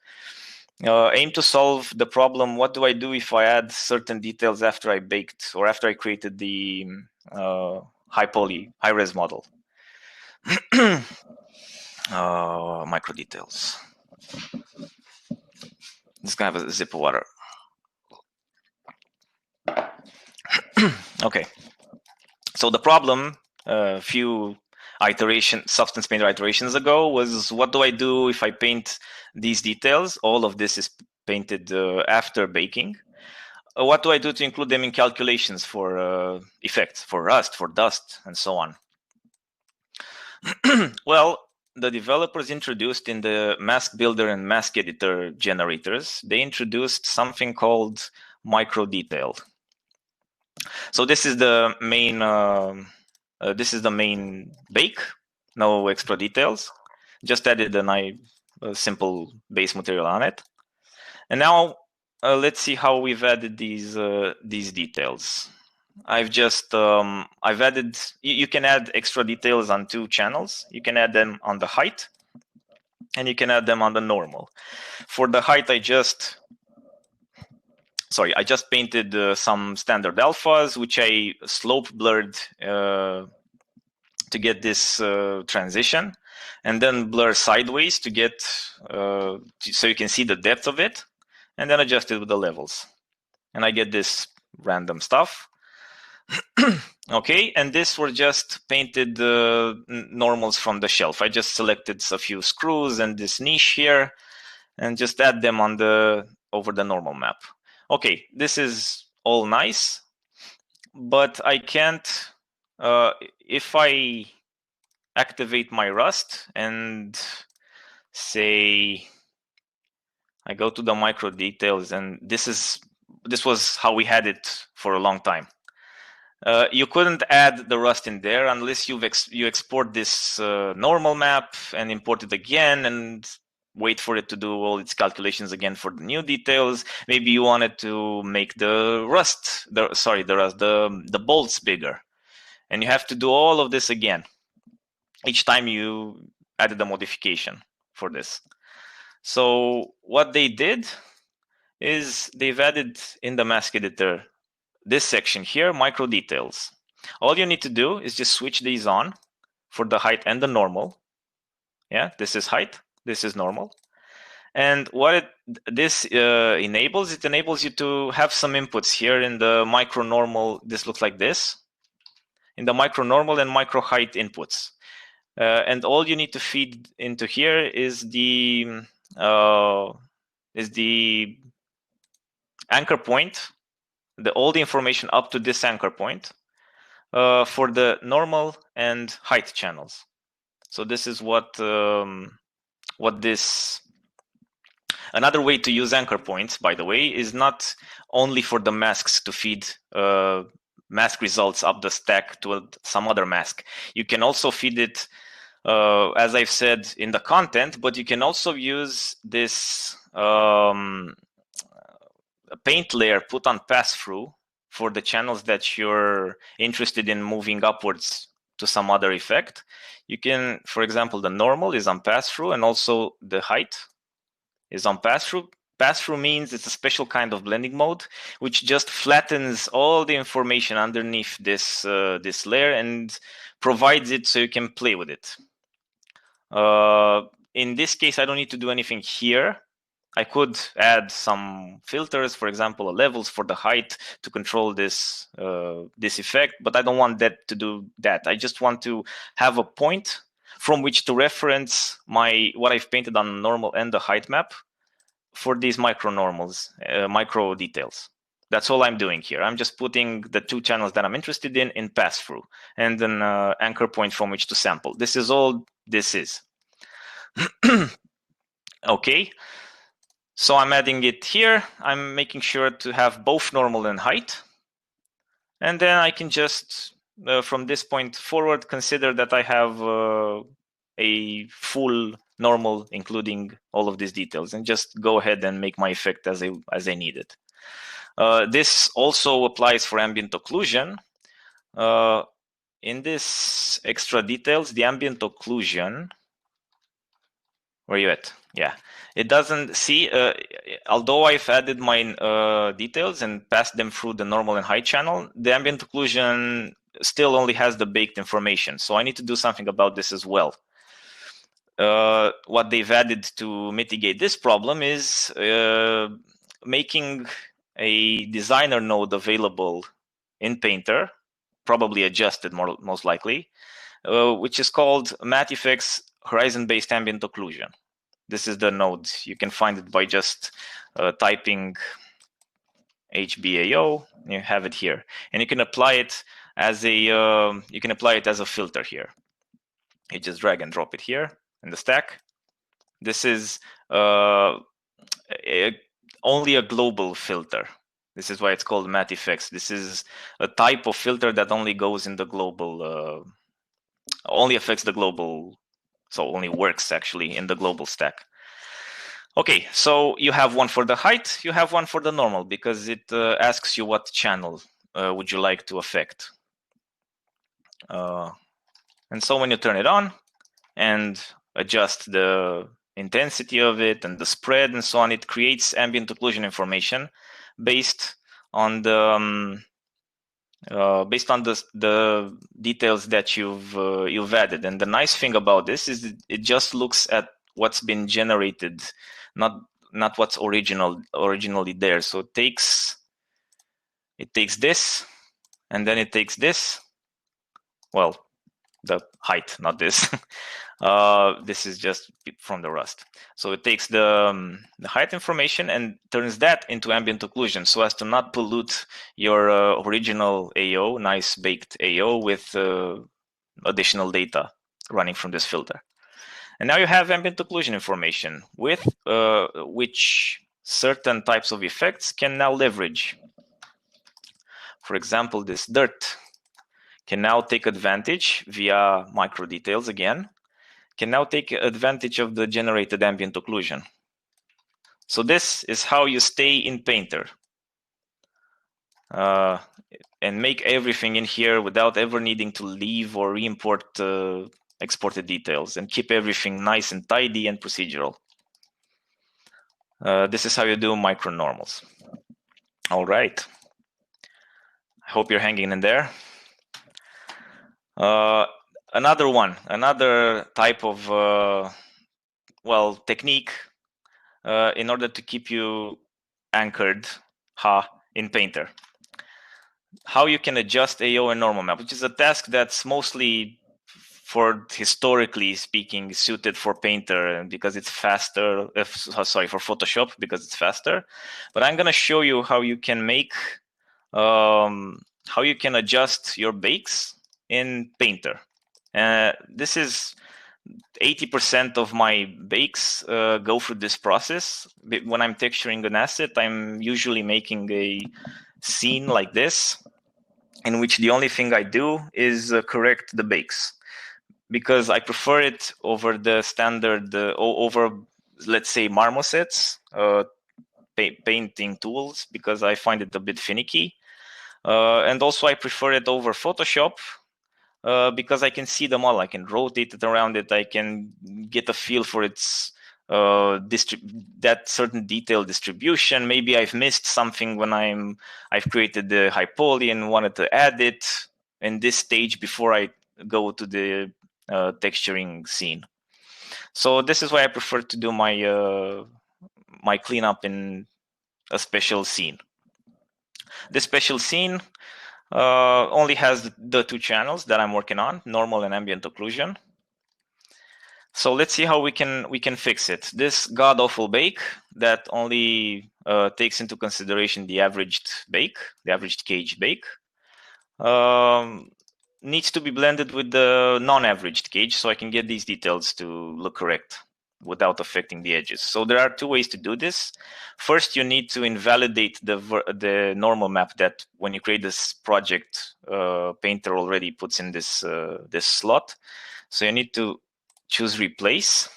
Aim to solve the problem, what do I do if I add certain details after I baked or after I created the high-res model. Micro details. Just gonna have a sip of water. Okay. So the problem, a few substance painter iterations ago, was what do I do if I paint these details? All of this is painted after baking. What do I do to include them in calculations for effects, for rust, for dust, and so on? Well, the developers introduced in the mask builder and mask editor generators, they introduced something called micro detail. So this is the main bake, no extra details. Just added a simple base material on it. And now let's see how we've added these details. I've added, you can add extra details on two channels. You can add them on the height and you can add them on the normal. For the height, I just painted some standard alphas, which I slope blurred to get this transition, and then blur sideways to get so you can see the depth of it, and then adjust it with the levels, and I get this random stuff. Okay, and this were just painted normals from the shelf. I just selected a few screws and this niche here, and just add them over the normal map. Okay, this is all nice, but I can't, if I activate my Rust and say I go to the micro details, and this was how we had it for a long time. You couldn't add the Rust in there unless you export this normal map and import it again and wait for it to do all its calculations again for the new details. Maybe you wanted to make the bolts bigger, and you have to do all of this again each time you added a modification for this. So what they did is they've added in the mask editor this section here, micro details. All you need to do is just switch these on for the height and the normal. Yeah, this is height, this is normal. And what this enables, it enables you to have some inputs here in the micro normal. This looks like this in the micro normal and micro height inputs. And all you need to feed into here is the anchor point, all the information up to this anchor point for the normal and height channels. So this is what this. Another way to use anchor points, by the way, is not only for the masks to feed mask results up the stack to some other mask. You can also feed it, as I've said, in the content, but you can also use this paint layer put on pass-through for the channels that you're interested in moving upwards to some other effect. You can, for example, the normal is on pass-through, and also the height is on pass-through. Pass-through means it's a special kind of blending mode, which just flattens all the information underneath this layer and provides it so you can play with it. In this case, I don't need to do anything here. I could add some filters, for example, levels for the height to control this effect, but I don't want that to do that. I just want to have a point from which to reference what I've painted on normal and the height map for these micro normals, micro details. That's all I'm doing here. I'm just putting the 2 channels that I'm interested in pass-through, and an anchor point from which to sample. This is all this is. Okay, so I'm adding it here. I'm making sure to have both normal and height. And then I can just, from this point forward, consider that I have a full normal, including all of these details, and just go ahead and make my effect as I need it. This also applies for ambient occlusion. In this extra details, the ambient occlusion, where are you at? Yeah, it doesn't see, although I've added my details and passed them through the normal and height channel, the ambient occlusion still only has the baked information. So I need to do something about this as well. What they've added to mitigate this problem is making a designer node available in Painter, probably adjusted most likely, which is called Matte Effects Horizon-Based Ambient Occlusion. This is the node. You can find it by just typing HBAO. You have it here, and you can apply it as a filter here. You just drag and drop it here in the stack. This is only a global filter. This is why it's called Matte Effects. This is a type of filter that only goes in the global, only affects the global, so only works actually in the global stack. Okay, so you have one for the height, you have one for the normal, because it asks you what channel would you like to affect. And so when you turn it on and adjust the intensity of it and the spread and so on, it creates ambient occlusion information based on the details that you've added. And the nice thing about this is that it just looks at what's been generated, not what's originally there. So it takes this, and then it takes this. Well, the height, not this. This is just from the Rust. So it takes the height information and turns that into ambient occlusion, so as to not pollute your original AO, nice baked AO, with additional data running from this filter. And now you have ambient occlusion information with which certain types of effects can now leverage. For example, this dirt can now take advantage via micro details again, can now take advantage of the generated ambient occlusion. So this is how you stay in Painter and make everything in here without ever needing to leave or re-import exported details, and keep everything nice and tidy and procedural. This is how you do micro normals. All right. I hope you're hanging in there. Another type of technique in order to keep you anchored in Painter. How you can adjust AO and normal map, which is a task that's mostly, for historically speaking, suited for Painter because it's faster. For Photoshop because it's faster. But I'm gonna show you how you can make, how you can adjust your bakes in Painter. This is 80% of my bakes go through this process. When I'm texturing an asset, I'm usually making a scene like this, in which the only thing I do is correct the bakes, because I prefer it over the standard, over, let's say, marmosets, painting tools, because I find it a bit finicky. And also I prefer it over Photoshop, because I can see them all. I can rotate it around it. I can get a feel for its that certain detail distribution. Maybe I've missed something when I've created the high poly and wanted to add it in this stage before I go to the texturing scene. So this is why I prefer to do my my cleanup in a special scene. This special scene only has the 2 channels that I'm working on, normal and ambient occlusion. So let's see how we can fix it. This god-awful bake that only takes into consideration the averaged bake, the averaged cage bake, needs to be blended with the non-averaged cage so I can get these details to look correct without affecting the edges. So there are two ways to do this. First, you need to invalidate the normal map that when you create this project, Painter already puts in this this slot. So you need to choose replace.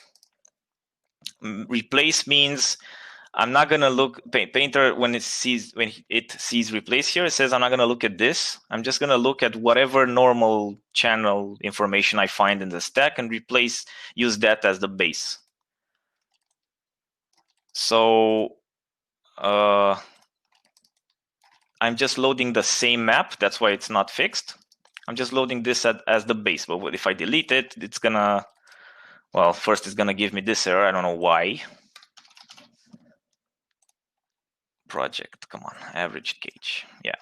Replace means I'm not gonna look Painter when it sees replace here. It says I'm not gonna look at this. I'm just gonna look at whatever normal channel information I find in the stack and use that as the base. So I'm just loading the same map. That's why it's not fixed. I'm just loading this as the base. But if I delete it, it's gonna, well, first it's gonna give me this error. I don't know why. Project, come on, average gauge, yeah.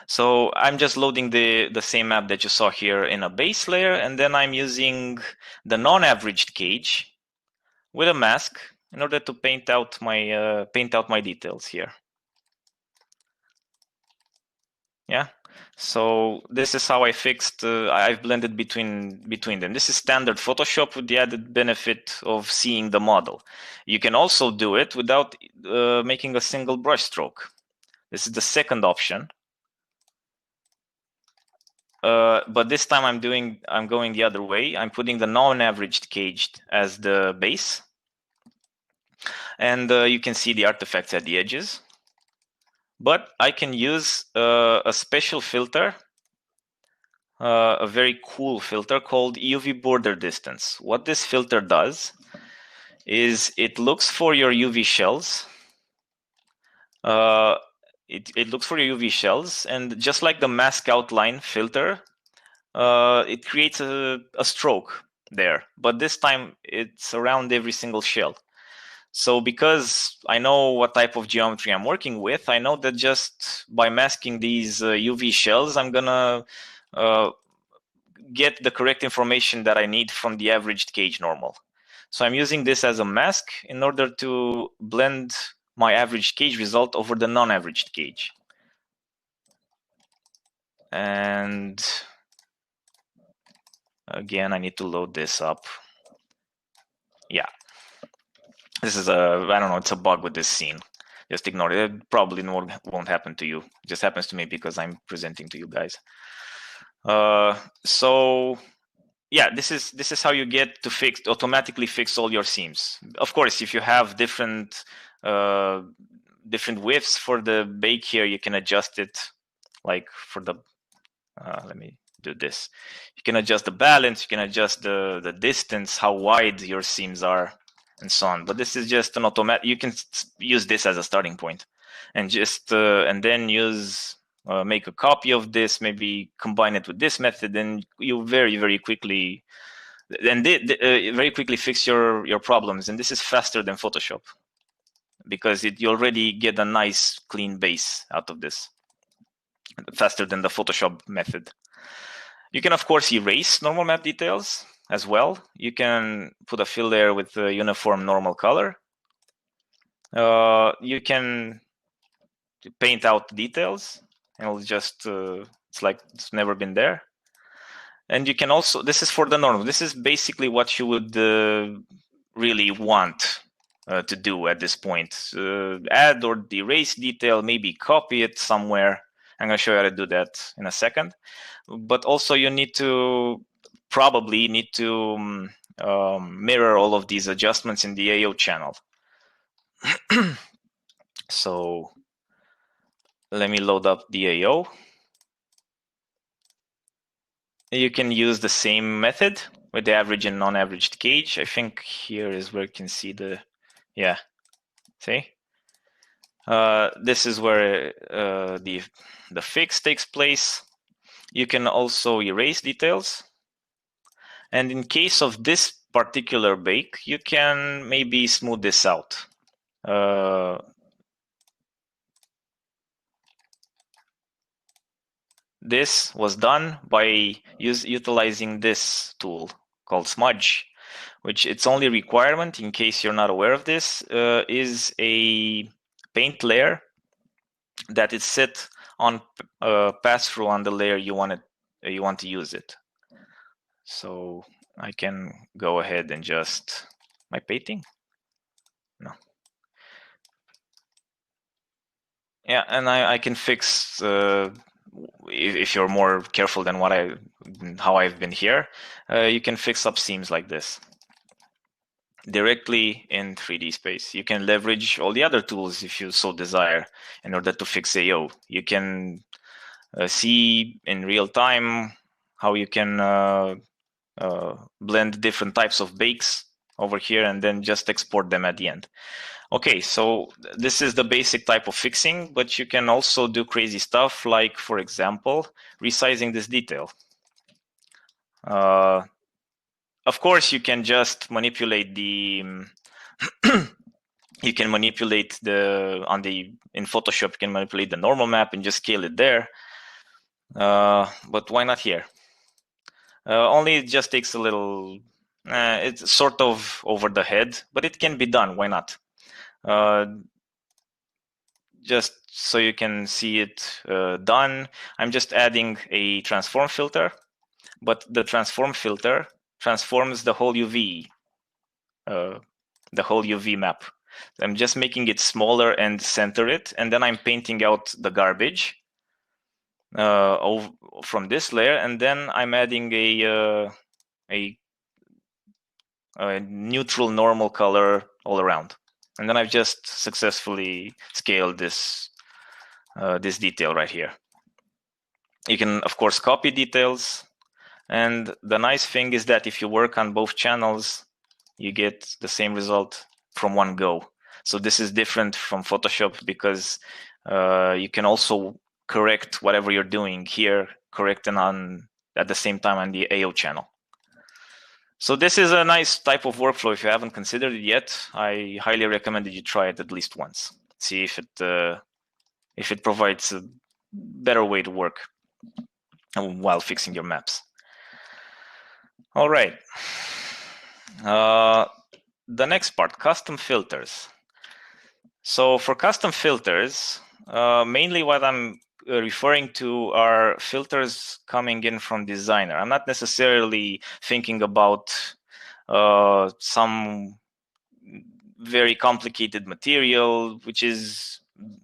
So I'm just loading the same map that you saw here in a base layer, and then I'm using the non-averaged gauge with a mask in order to paint out my details here. Yeah. So this is how I fixed. I've blended between them. This is standard Photoshop with the added benefit of seeing the model. You can also do it without making a single brush stroke. This is the second option. But this time I'm going the other way. I'm putting the non-averaged cage as the base. And you can see the artifacts at the edges. But I can use a special filter, a very cool filter called UV border distance. What this filter does is it looks for your UV shells. It looks for your UV shells, and just like the mask outline filter, it creates a stroke there, but this time it's around every single shell. So because I know what type of geometry I'm working with, I know that just by masking these UV shells, I'm gonna get the correct information that I need from the averaged cage normal. So I'm using this as a mask in order to blend my averaged cage result over the non-averaged cage. And again, I need to load this up. Yeah. This is I don't know, it's a bug with this scene. Just ignore it. It probably won't happen to you. It just happens to me because I'm presenting to you guys. So yeah, this is how you get to automatically fix all your seams. Of course, if you have different widths for the bake here, you can adjust it. Like for the let me do this. You can adjust the balance. You can adjust the distance, how wide your seams are, and so on. But this is just an automatic. You can use this as a starting point, and just and then use make a copy of this. Maybe combine it with this method, and you very quickly very quickly fix your problems. And this is faster than Photoshop because you already get a nice clean base out of this, faster than the Photoshop method. You can, of course, erase normal map details as well. You can put a fill layer with a uniform normal color. You can paint out details, and it'll just, it's like it's never been there. And you can also, this is for the normal. This is basically what you would really want to do at this point. Add or erase detail, maybe copy it somewhere. I'm going to show you how to do that in a second. But also you probably need to mirror all of these adjustments in the AO channel. So let me load up the AO. You can use the same method with the average and non-averaged gauge. I think here is where you can see yeah, see? This is where the fix takes place. You can also erase details. And in case of this particular bake, you can maybe smooth this out. This was done by utilizing this tool called smudge, which its only requirement, in case you're not aware of this, is a paint layer that is set on pass-through on the layer you want to use it. So I can go ahead and just, am I painting? No. Yeah, and I can fix, if you're more careful than how I've been here, you can fix up seams like this directly in 3D space. You can leverage all the other tools if you so desire in order to fix AO. You can see in real time how you can blend different types of bakes over here and then just export them at the end. Okay, so this is the basic type of fixing, but you can also do crazy stuff like, for example, resizing this detail. Of course, you can just manipulate the you can manipulate in Photoshop, you can manipulate the normal map and just scale it there. But why not here? Only it just takes a little, it's sort of over the head, but it can be done. Why not? Just so you can see it done, I'm just adding a transform filter, but the transform filter transforms the whole UV map. I'm just making it smaller and center it, and then I'm painting out the garbage from this layer, and then I'm adding a neutral normal color all around, and then I've just successfully scaled this detail right here. You can of course copy details, and the nice thing is that if you work on both channels, you get the same result from one go. So this is different from Photoshop because you can also correct whatever you're doing here, correcting at the same time on the AO channel. So this is a nice type of workflow. If you haven't considered it yet, I highly recommend that you try it at least once. See if it provides a better way to work while fixing your maps. All right. The next part, custom filters. So for custom filters, mainly what I'm referring to are filters coming in from Designer. I'm not necessarily thinking about some very complicated material, which is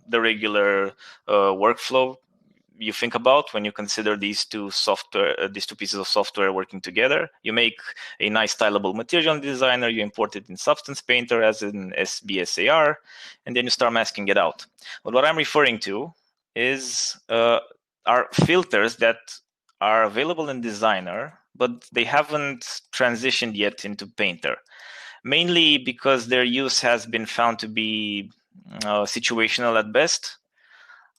the regular workflow you think about when you consider these two pieces of software working together. You make a nice stylable material in Designer, you import it in Substance Painter as an SBSAR, and then you start masking it out. But what I'm referring to is are filters that are available in Designer, but they haven't transitioned yet into Painter, mainly because their use has been found to be situational at best,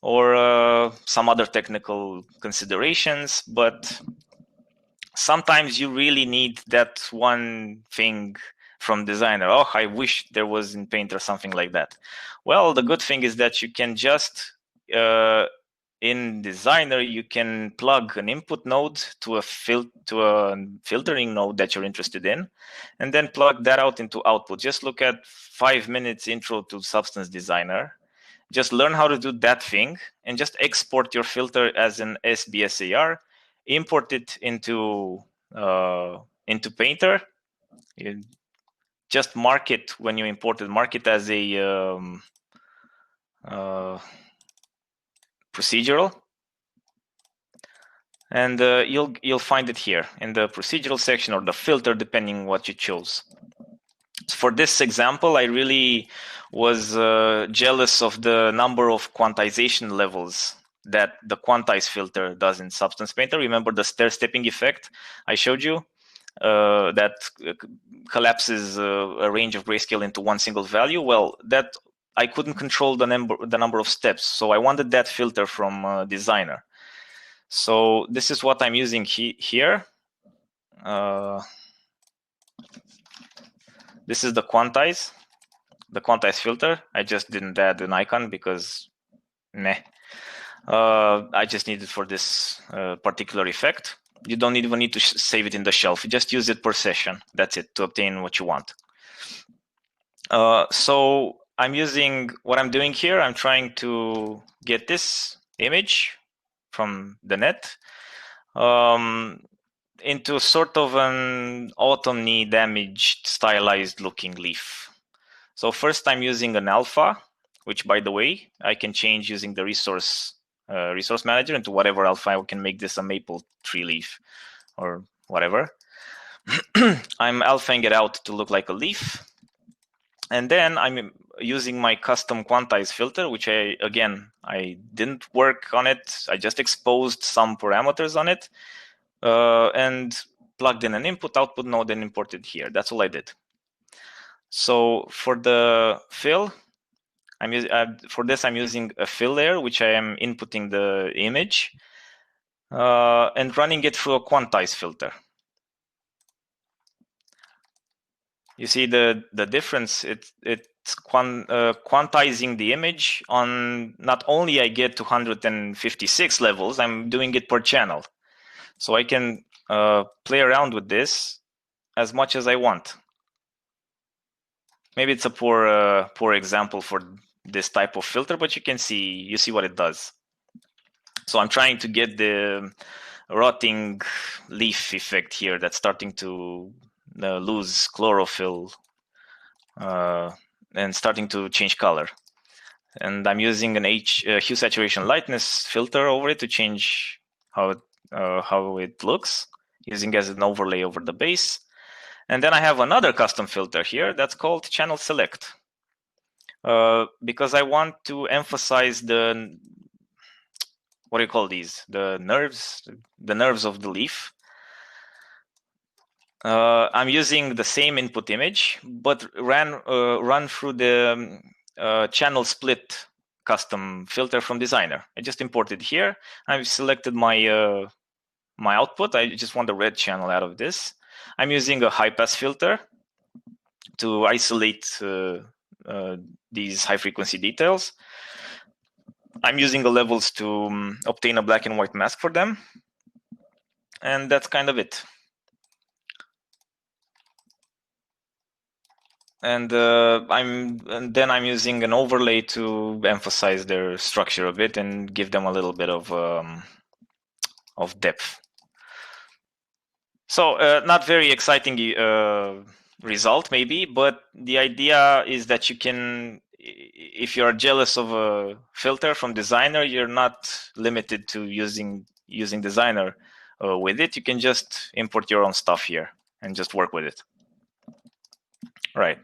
or some other technical considerations, but sometimes you really need that one thing from Designer. Oh, I wish there was in Painter something like that. Well, the good thing is that you can just, in Designer, you can plug an input node to a filtering node that you're interested in, and then plug that out into output. Just look at 5 minutes intro to Substance Designer. Just learn how to do that thing and just export your filter as an SBSAR, import it into Painter. You just mark it when you import it. Mark it as a procedural, and you'll find it here in the procedural section or the filter, depending what you chose. For this example, I really was jealous of the number of quantization levels that the quantize filter does in Substance Painter. Remember the stair-stepping effect I showed you that collapses a range of grayscale into one single value? Well, that I couldn't control the number of steps, so I wanted that filter from Designer. So this is what I'm using here. This is the quantize filter. I just didn't add an icon because I just need it for this particular effect. You don't even need to save it in the shelf. You just use it per session. That's it, to obtain what you want. So I'm using what I'm doing here. I'm trying to get this image from the net into sort of an autumn-y damaged stylized looking leaf. So first I'm using an alpha, which by the way, I can change using the resource manager into whatever alpha. I can make this a maple tree leaf or whatever. I'm alphaing it out to look like a leaf. And then I'm using my custom quantize filter, which I didn't work on it. I just exposed some parameters on it and plugged in an input-output node and imported here. That's all I did. So for the fill, I'm using a fill layer, which I am inputting the image and running it through a quantize filter. You see the difference. It's quantizing the image on not only I get 256 levels, I'm doing it per channel. So I can play around with this as much as I want. Maybe it's a poor example for this type of filter, but you see what it does. So I'm trying to get the rotting leaf effect here that's starting to lose chlorophyll and starting to change color. And I'm using an hue saturation lightness filter over it to change how it looks, using as an overlay over the base. And then I have another custom filter here that's called channel select, because I want to emphasize the, what do you call these? The nerves of the leaf. I'm using the same input image, but run through the channel split custom filter from Designer. I just imported here. I've selected my my output. I just want the red channel out of this. I'm using a high pass filter to isolate these high frequency details. I'm using the levels to obtain a black and white mask for them. And that's kind of it. And then I'm using an overlay to emphasize their structure a bit and give them a little bit of depth. So not very exciting result maybe, but the idea is that you can, if you're jealous of a filter from Designer, you're not limited to using Designer with it. You can just import your own stuff here and just work with it. Right.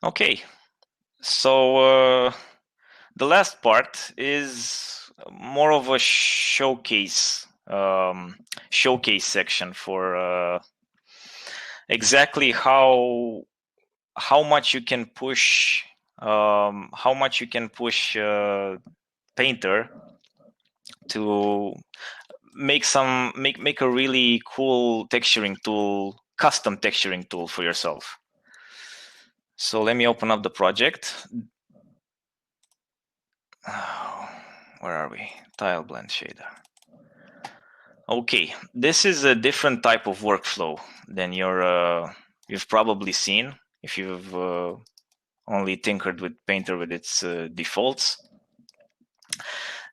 Okay. So the last part is more of a showcase section for exactly how much you can push Painter to make a really cool texturing tool, custom texturing tool for yourself. So let me open up the project. Where are we? Tile blend shader. Okay, this is a different type of workflow than you've probably seen if you've only tinkered with Painter with its defaults.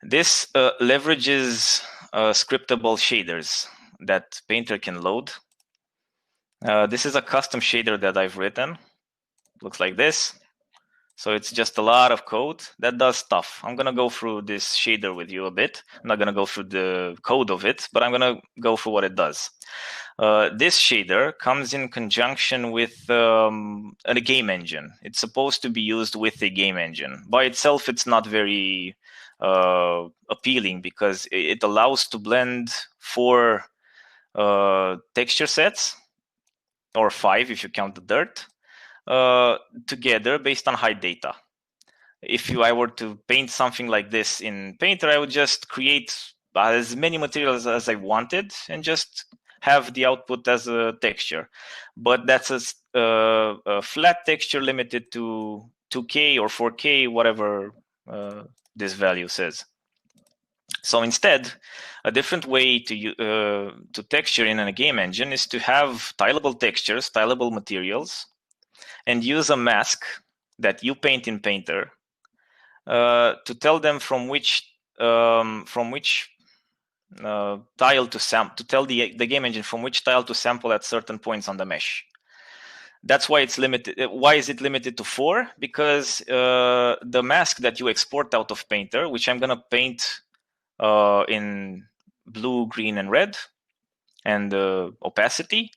This leverages scriptable shaders that Painter can load. This is a custom shader that I've written. Looks like this. So it's just a lot of code that does stuff. I'm going to go through this shader with you a bit. I'm not going to go through the code of it, but I'm going to go through what it does. This shader comes in conjunction with a game engine. It's supposed to be used with a game engine. By itself, it's not very appealing because it allows to blend 4 texture sets, or 5 if you count the dirt, together based on high data. If I were to paint something like this in Painter, I would just create as many materials as I wanted and just have the output as a texture. But that's a flat texture limited to 2K or 4K, whatever this value says. So instead, a different way to texture in a game engine is to have tileable textures, tileable materials, and use a mask that you paint in Painter to tell them from which tile to sample, to tell the game engine from which tile to sample at certain points on the mesh. That's why it's limited. Why is it limited to 4? Because the mask that you export out of Painter, which I'm gonna paint in blue, green, and red, and opacity,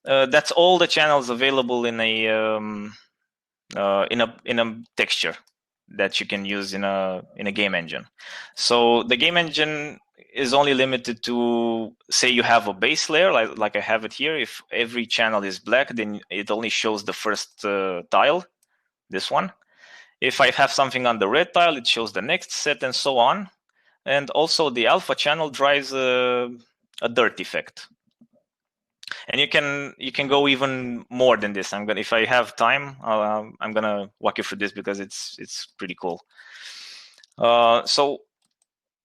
that's all the channels available in a texture that you can use in a game engine. So the game engine is only limited to, say you have a base layer like I have it here. If every channel is black, then it only shows the first tile, this one. If I have something on the red tile, it shows the next set, and so on. And also the alpha channel drives a dirt effect. And you can go even more than this. If I have time, I'm gonna walk you through this because it's pretty cool. So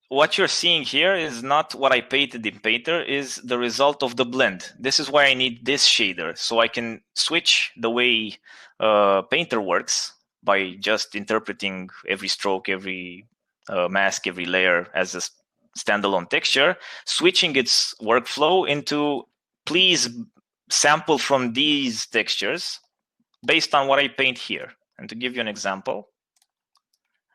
what you're seeing here is not what I painted in Painter, is the result of the blend. This is why I need this shader, so I can switch the way Painter works by just interpreting every stroke, every mask, every layer as a standalone texture, switching its workflow into, please sample from these textures based on what I paint here. And to give you an example,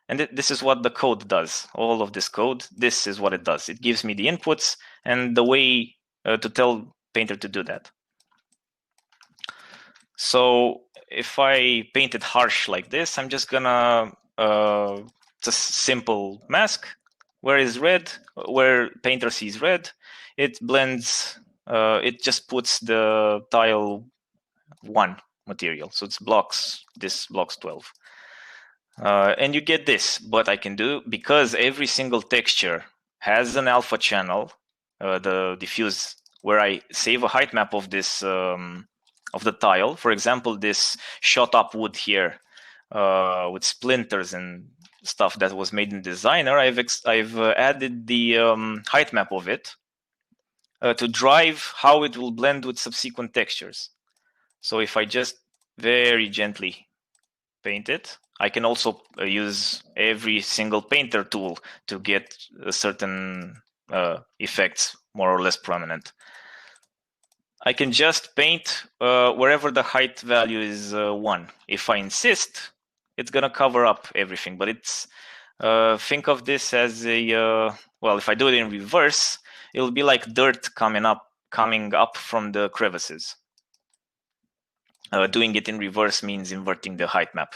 and this is what the code does. All of this code, this is what it does. It gives me the inputs and the way to tell Painter to do that. So if I paint it harsh like this, I'm just gonna, it's a simple mask. Where is red? Where Painter sees red, it blends, it just puts the tile 1 material. So it's blocks 12. And you get this. But I can do, because every single texture has an alpha channel, the diffuse, where I save a height map of this of the tile. For example, this shot up wood here with splinters and stuff that was made in Designer. I've added the height map of it to drive how it will blend with subsequent textures. So if I just very gently paint it, I can also use every single painter tool to get certain effects more or less prominent. I can just paint wherever the height value is 1. If I insist, it's gonna cover up everything. But it's think of this as a well, if I do it in reverse, it'll be like dirt coming up from the crevices. Doing it in reverse means inverting the height map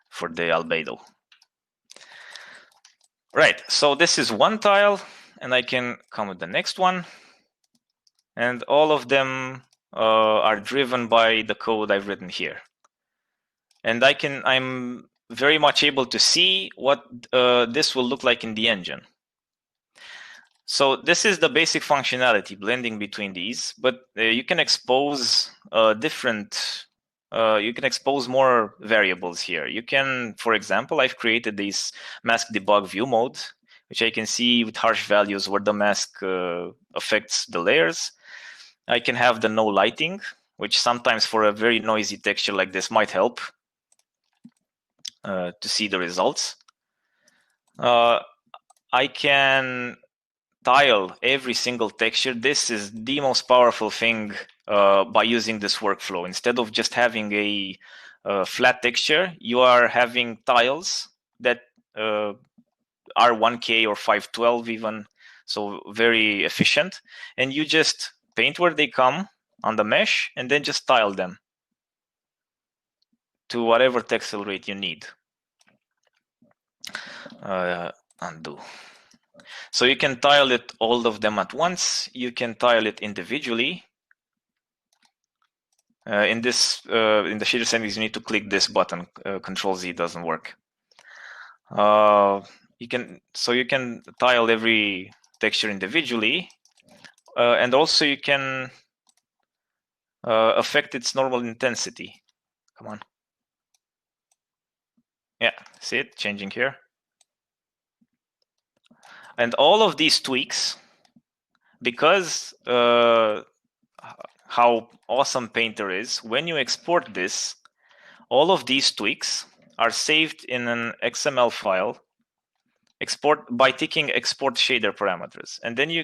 for the albedo. Right, so this is one tile, and I can come with the next one. And all of them are driven by the code I've written here. And I'm very much able to see what this will look like in the engine. So this is the basic functionality, blending between these, but you can expose you can expose more variables here. You can, for example, I've created this mask debug view mode, which I can see with harsh values where the mask affects the layers. I can have the no lighting, which sometimes for a very noisy texture like this might help to see the results. I can tile every single texture. This is the most powerful thing by using this workflow. Instead of just having a flat texture, you are having tiles that are 1K or 512 even, so very efficient. And you just paint where they come on the mesh and then just tile them to whatever texel rate you need. Undo. So you can tile it, all of them at once. You can tile it individually. In the shader settings, you need to click this button. Control Z doesn't work. You can tile every texture individually, and also you can affect its normal intensity. Come on. Yeah, see it changing here. And all of these tweaks, because how awesome Painter is, when you export this, all of these tweaks are saved in an XML file by ticking export shader parameters, and then you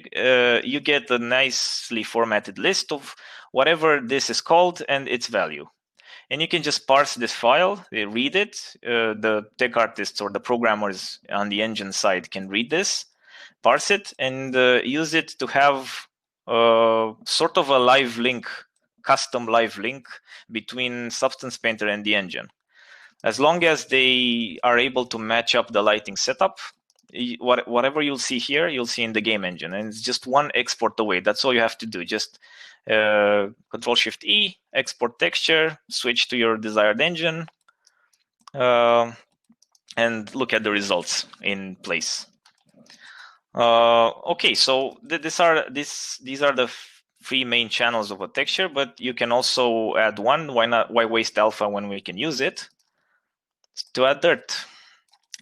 get a nicely formatted list of whatever this is called and its value. And you can just parse this file, read it. The tech artists or the programmers on the engine side can read this, parse it, and use it to have sort of a live link, custom live link between Substance Painter and the engine. As long as they are able to match up the lighting setup, whatever you'll see here, you'll see in the game engine. And it's just one export away. That's all you have to do. Just Control-Shift-E, export texture, switch to your desired engine, and look at the results in place. Okay, so these are the three main channels of a texture, but you can also add one. Why waste alpha when we can use it? To add dirt.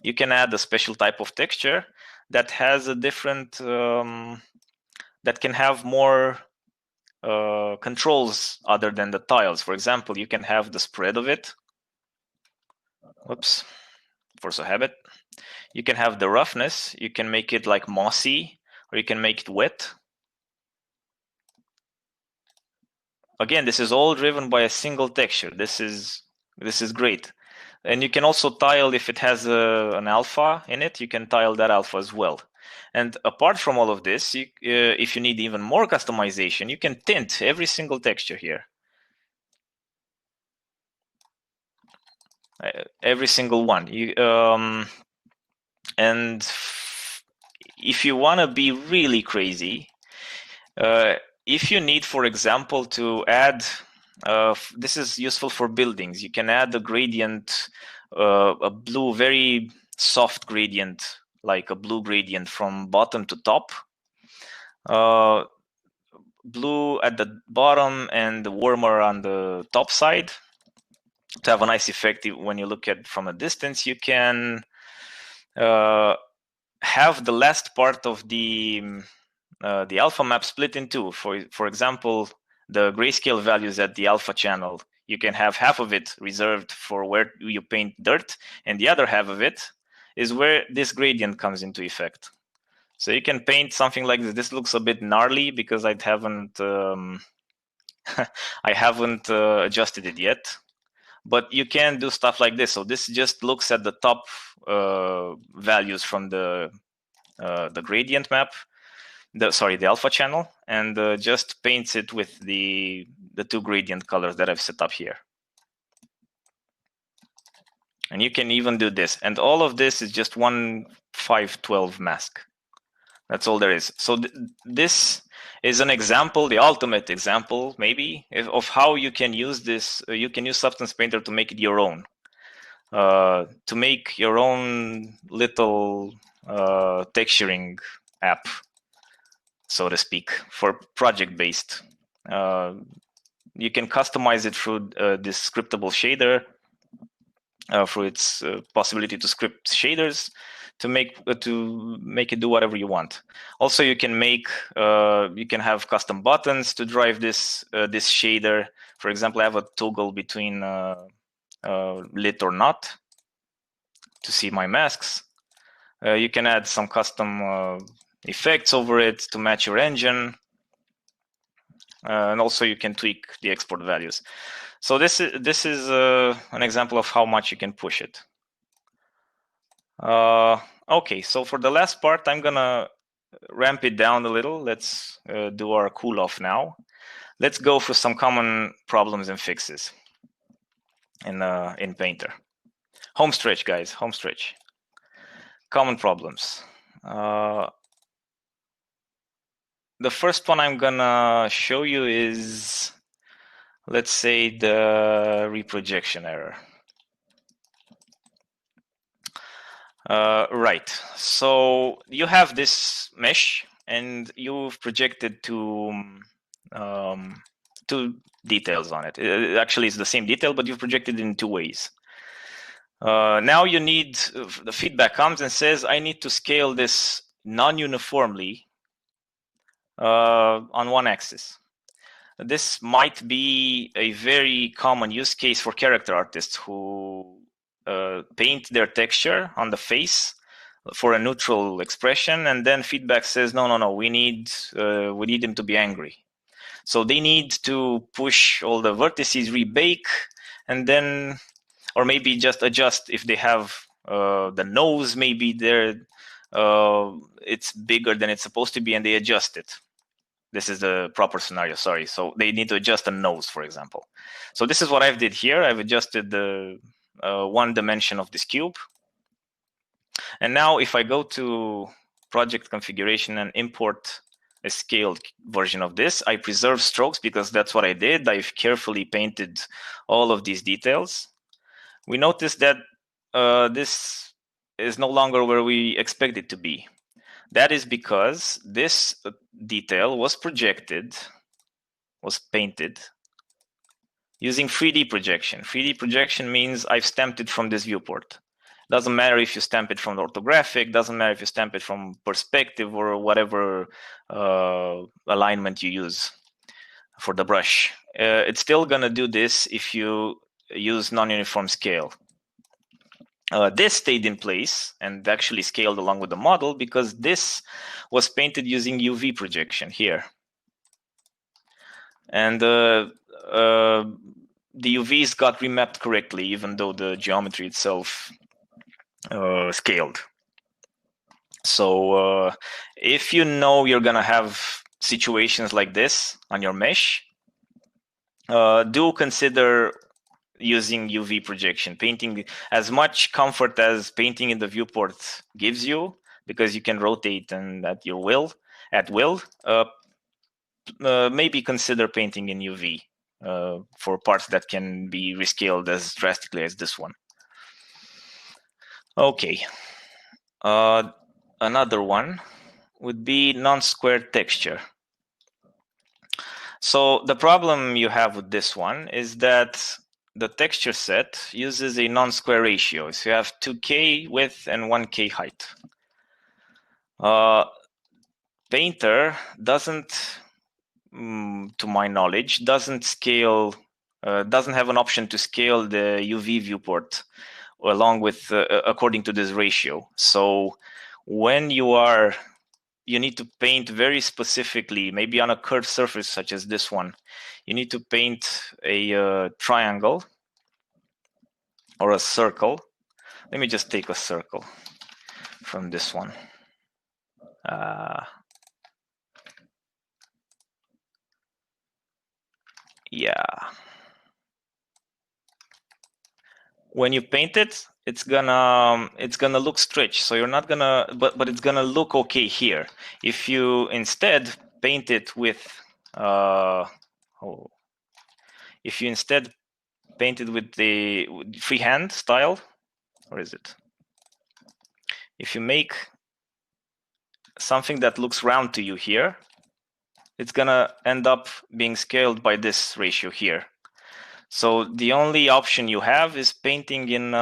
You can add a special type of texture that has a different, that can have more controls other than the tiles. For example, you can have the spread of it. Whoops, force of habit. You can have the roughness. You can make it like mossy, or you can make it wet. Again, this is all driven by a single texture. This is great. And you can also tile if it has an alpha in it. You can tile that alpha as well. And apart from all of this, if you need even more customization, you can tint every single texture here. Every single one. And if you want to be really crazy, if you need, for example, to add, this is useful for buildings. You can add a gradient, a blue, very soft gradient, like a blue gradient from bottom to top. Blue at the bottom and warmer on the top side to have a nice effect when you look at it from a distance. You can have the last part of the alpha map split in two. For example, the grayscale values at the alpha channel, you can have half of it reserved for where you paint dirt, and the other half of it is where this gradient comes into effect. So you can paint something like this. This looks a bit gnarly because I haven't adjusted it yet, but you can do stuff like this. So this just looks at the top values from the gradient map, the alpha channel, and just paints it with the two gradient colors that I've set up here. And you can even do this. And all of this is just one 512 mask. That's all there is. So this is an example, the ultimate example, maybe, of how you can use this. You can use Substance Painter to make it your own, to make your own little texturing app, so to speak, for project-based. You can customize it through this scriptable shader, through its possibility to script shaders to make it do whatever you want. Also, you can have custom buttons to drive this shader. For example, I have a toggle between lit or not to see my masks. You can add some custom effects over it to match your engine, and also you can tweak the export values. So this is an example of how much you can push it. Okay, so for the last part, I'm gonna ramp it down a little. Let's do our cool off now. Let's go through some common problems and fixes in Painter. Home stretch, guys. Home stretch. Common problems. The first one I'm gonna show you is, let's say, the reprojection error. Right. So you have this mesh, and you've projected two details on it. Actually, it's the same detail, but you've projected it in two ways. Now you need, the feedback comes and says, I need to scale this non-uniformly on one axis. This might be a very common use case for character artists who paint their texture on the face for a neutral expression, and then feedback says, no, we need him to be angry. So they need to push all the vertices, rebake, and then, or maybe just adjust if they have the nose, maybe it's bigger than it's supposed to be, and they adjust it. This is the proper scenario, sorry. So they need to adjust the nose, for example. So this is what I've did here. I've adjusted the one dimension of this cube. And now if I go to project configuration and import a scaled version of this, I preserve strokes because that's what I did. I've carefully painted all of these details. We notice that this is no longer where we expect it to be. That is because this detail was painted using 3D projection. 3D projection means I've stamped it from this viewport. Doesn't matter if you stamp it from the orthographic, doesn't matter if you stamp it from perspective or whatever alignment you use for the brush. It's still gonna do this if you use non-uniform scale. This stayed in place and actually scaled along with the model because this was painted using UV projection here. And the UVs got remapped correctly, even though the geometry itself scaled. So if you know you're gonna have situations like this on your mesh, do consider using UV projection, painting as much comfort as painting in the viewport gives you, because you can rotate and at will. Maybe consider painting in UV for parts that can be rescaled as drastically as this one. Okay. Another one would be non-square texture. So the problem you have with this one is that the texture set uses a non-square ratio. So you have 2K width and 1K height. Painter doesn't, to my knowledge, doesn't have an option to scale the UV viewport along with according to this ratio. So when you need to paint very specifically, maybe on a curved surface such as this one, you need to paint a triangle or a circle. Let me just take a circle from this one. Yeah. When you paint it, it's gonna look stretched. So you're not gonna, but it's gonna look okay here. If you instead paint it with, if you instead paint it with the freehand style, or is it? If you make something that looks round to you here, it's gonna end up being scaled by this ratio here. So the only option you have is painting in,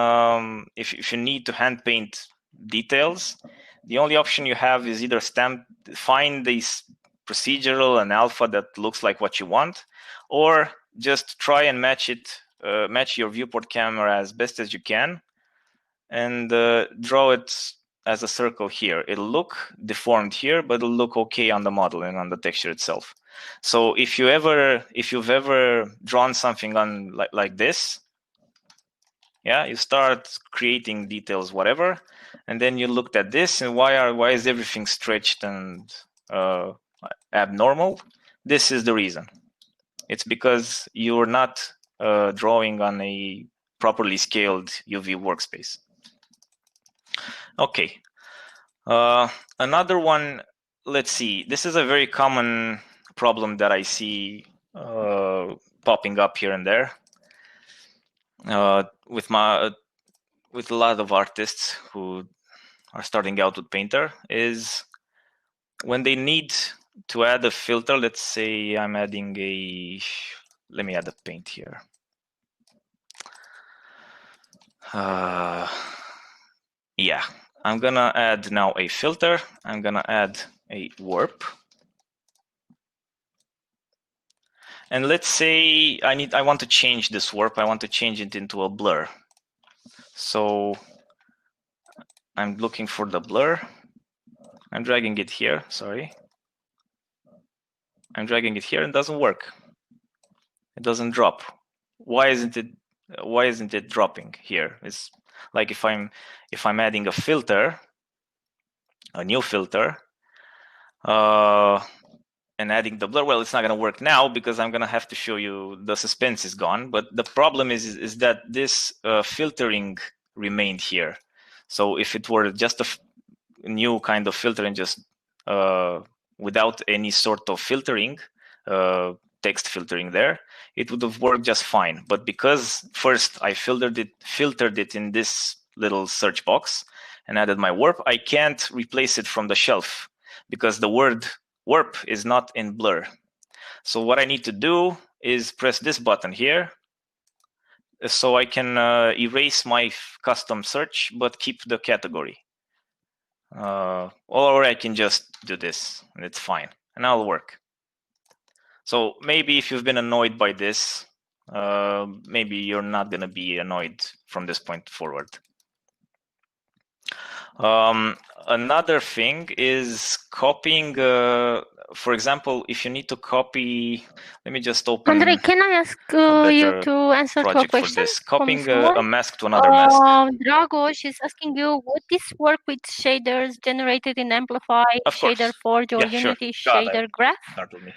if you need to hand paint details, the only option you have is either find this procedural and alpha that looks like what you want, or just try and match your viewport camera as best as you can, and draw it as a circle here. It'll look deformed here, but it'll look okay on the model and on the texture itself. So if you've ever drawn something on like this, yeah, you start creating details, whatever, and then you looked at this, and why is everything stretched and abnormal? This is the reason. It's because you're not drawing on a properly scaled UV workspace. Okay. Another one, let's see. This is a very common problem that I see popping up here and there with a lot of artists who are starting out with Painter, is when they need to add a filter. Let's say I'm adding let me add a paint here. Yeah, I'm gonna add now a filter. I'm gonna add a warp. And let's say I want to change this warp. I want to change it into a blur. So I'm looking for the blur. I'm dragging it here, sorry. I'm dragging it here and it doesn't work. It doesn't drop. Why isn't it dropping here? It's like if I'm adding a filter, a new filter, and adding the blur, well, it's not going to work now because I'm going to have to show you the suspense is gone. But the problem is that this filtering remained here. So if it were just a new kind of filter and just without any sort of filtering, text filtering there, it would have worked just fine. But because first I filtered it in this little search box and added my warp, I can't replace it from the shelf because the word warp is not in blur. So what I need to do is press this button here so I can erase my custom search but keep the category. Or I can just do this and it's fine and that'll work. So maybe if you've been annoyed by this, maybe you're not going to be annoyed from this point forward. Another thing is copying. For example, if you need to copy, let me just open. Andrei, can I ask you to answer to a question? For this. Copying a mask to another mask. Dragos is asking you, would this work with shaders generated in Amplify, Shader Forge, or Unity shader graph? Startled me.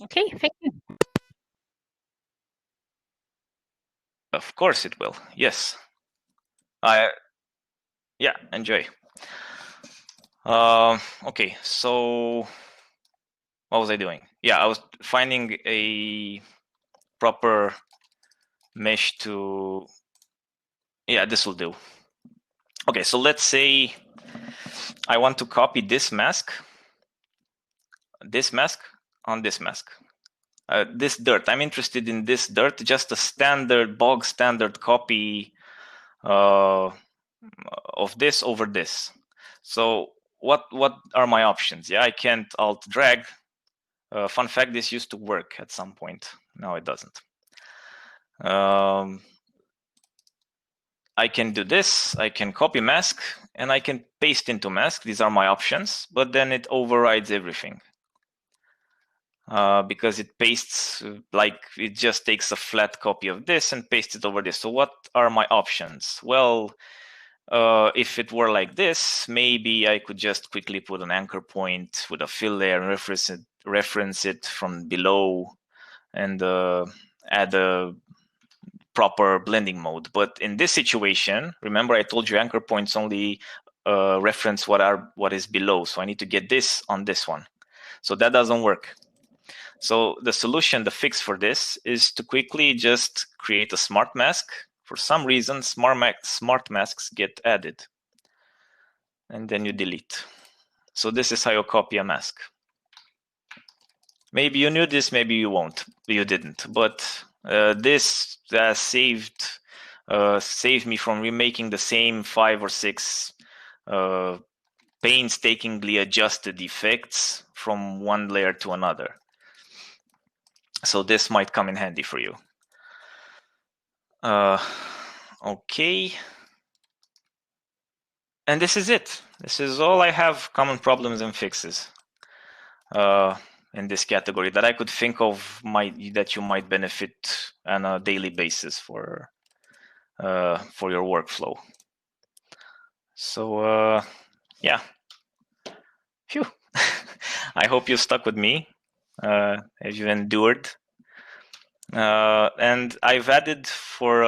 Okay, thank you. Of course it will. Yes. Yeah, enjoy. Okay, so what was I doing? Yeah, I was finding a proper mesh to, yeah, this will do. Okay, so let's say I want to copy this mask on this mask. This dirt, I'm interested in this dirt, just a standard, bog standard copy of this over this. So what are my options? Yeah, I can't alt drag. Fun fact, this used to work at some point. Now it doesn't. I can do this, I can copy mask, and I can paste into mask. These are my options, but then it overrides everything. Because it pastes, like it just takes a flat copy of this and pastes it over this. So what are my options? Well, if it were like this, maybe I could just quickly put an anchor point with a fill layer and reference it from below and add a proper blending mode. But in this situation, remember I told you anchor points only reference what is below. So I need to get this on this one. So that doesn't work. So the solution, the fix for this is to quickly just create a smart mask. For some reason, smart masks get added. And then you delete. So this is how you copy a mask. Maybe you knew this, maybe you didn't. But this saved me from remaking the same 5 or 6 painstakingly adjusted effects from one layer to another. So this might come in handy for you. Okay. And this is it. This is all I have, common problems and fixes in this category that I could think of that you might benefit on a daily basis for your workflow. So yeah. Phew. I hope you stuck with me, as you endured. And I've added for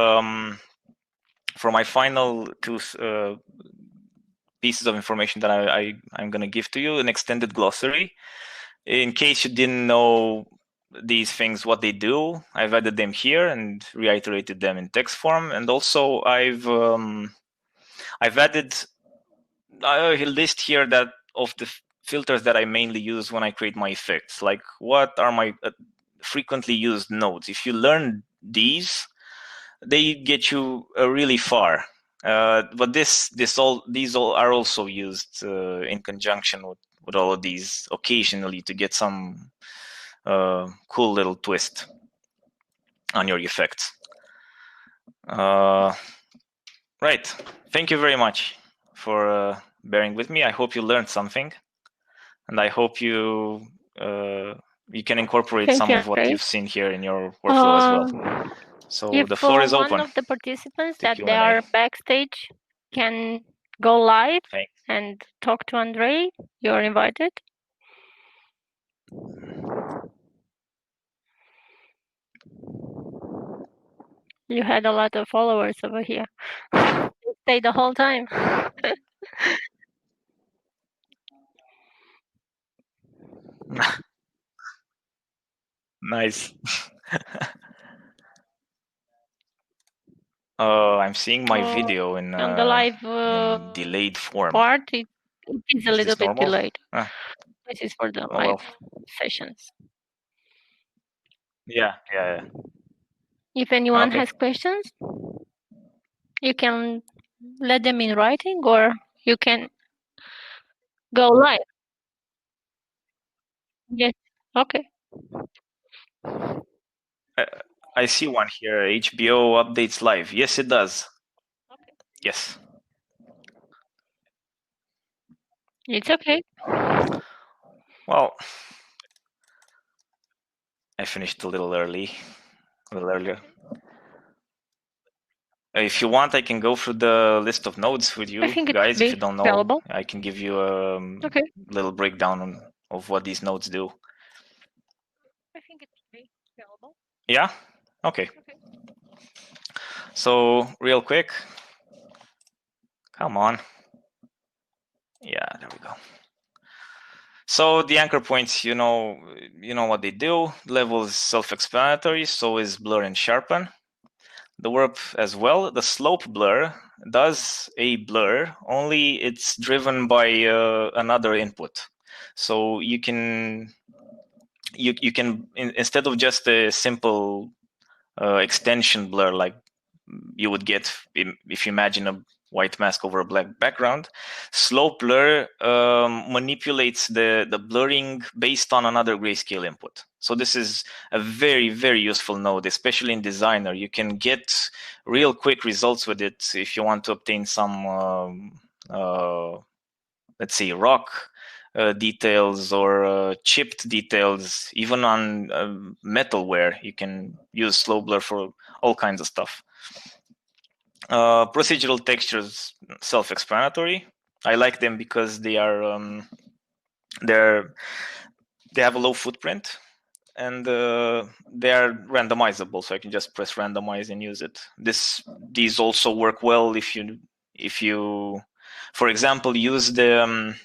my final 2 pieces of information that I'm going to give to you, an extended glossary. In case you didn't know these things, what they do, I've added them here and reiterated them in text form. And also I've added a list here of the filters that I mainly use when I create my effects. Like, what are my frequently used nodes? If you learn these, they get you really far. But these all are also used in conjunction with all of these occasionally to get some cool little twist on your effects. Right. Thank you very much for bearing with me. I hope you learned something, and I hope you can incorporate some of what you've seen here in your workflow as well. So the floor is open. One of the participants that they are backstage can go live and talk to Andrei, you're invited. You had a lot of followers over here. They stayed the whole time. Nice. I'm seeing my video in on the live in delayed form. Part it is a little bit delayed. This is for the live sessions. Yeah. If anyone has questions, you can let them in writing, or you can go live. Yes. Okay. I see one here. HBO updates live. Yes, it does. Okay. Yes. It's okay. Well, I finished a little earlier. If you want, I can go through the list of nodes with you guys. If you don't know, available. I can give you a little breakdown of what these nodes do. I think it would be available. Yeah? Okay. So real quick. Come on. Yeah, there we go. So the anchor points, you know what they do. Level is self-explanatory, so is blur and sharpen. The warp as well. The slope blur does a blur, only it's driven by another input. So you can instead of just a simple extension blur like you would get if you imagine a white mask over a black background, slope blur manipulates the blurring based on another grayscale input. So this is a very, very useful node, especially in Designer. You can get real quick results with it if you want to obtain some, let's say, rock details or chipped details. Even on metalware, you can use slow blur for all kinds of stuff. Procedural textures, self-explanatory. I like them because they are they have a low footprint and they are randomizable, so I can just press randomize and use it. These also work well if you, for example, use the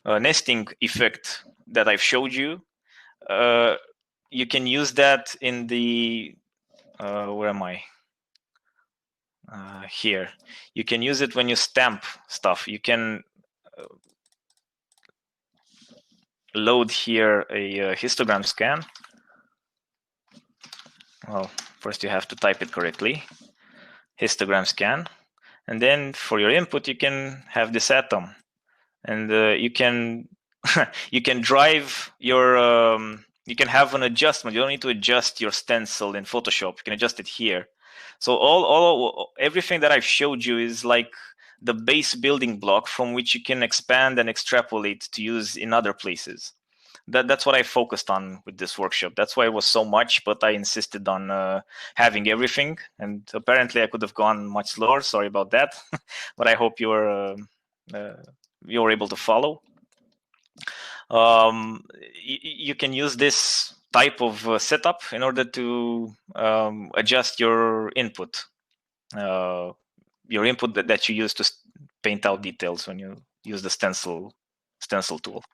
nesting effect that I've showed you. You can use that in the where am I? Here. You can use it when you stamp stuff. You can load here a histogram scan. Well, first you have to type it correctly. Histogram scan. And then for your input, you can have this atom. And you can you can drive your you can have an adjustment. You don't need to adjust your stencil in Photoshop. You can adjust it here. So everything that I've showed you is like the base building block from which you can expand and extrapolate to use in other places. That's what I focused on with this workshop. That's why it was so much, but I insisted on having everything. And apparently I could have gone much slower. Sorry about that. But I hope you were able to follow. You can use this type of setup in order to adjust your input that you use to paint out details when you use the stencil tool.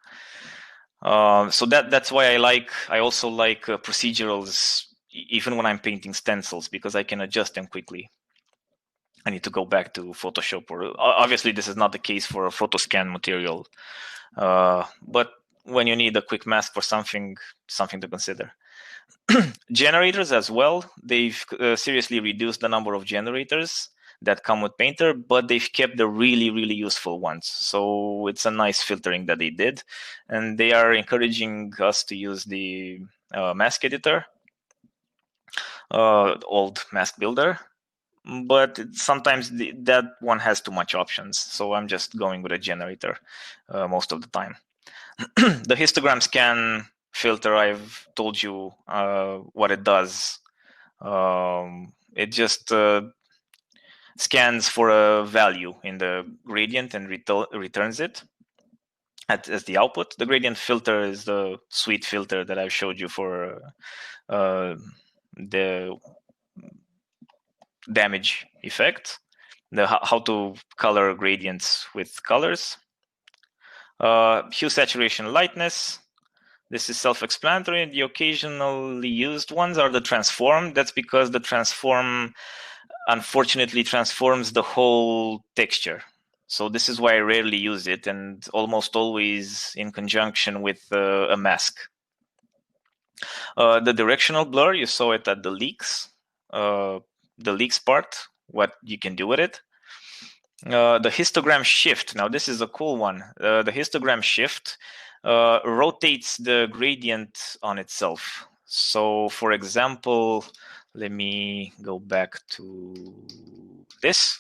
So that's why I also like procedurals even when I'm painting stencils, because I can adjust them quickly. I need to go back to Photoshop, or obviously this is not the case for a photoscan material, but when you need a quick mask for something to consider. Generators as well, they've seriously reduced the number of generators. that come with Painter, but they've kept the really, really useful ones. So it's a nice filtering that they did. And they are encouraging us to use the mask editor, old mask builder. But sometimes that one has too much options. So I'm just going with a generator most of the time. The histogram scan filter, I've told you what it does. It just scans for a value in the gradient and returns it as the output. The gradient filter is the sweet filter that I showed you for the damage effect, how to color gradients with colors. Hue, saturation, lightness. This is self-explanatory. The occasionally used ones are the transform. That's because the transform, unfortunately, transforms the whole texture. So this is why I rarely use it, and almost always in conjunction with a mask. The directional blur, you saw it at the leaks. The leaks part, what you can do with it. The histogram shift. Now this is a cool one. The histogram shift rotates the gradient on itself. So for example, let me go back to this.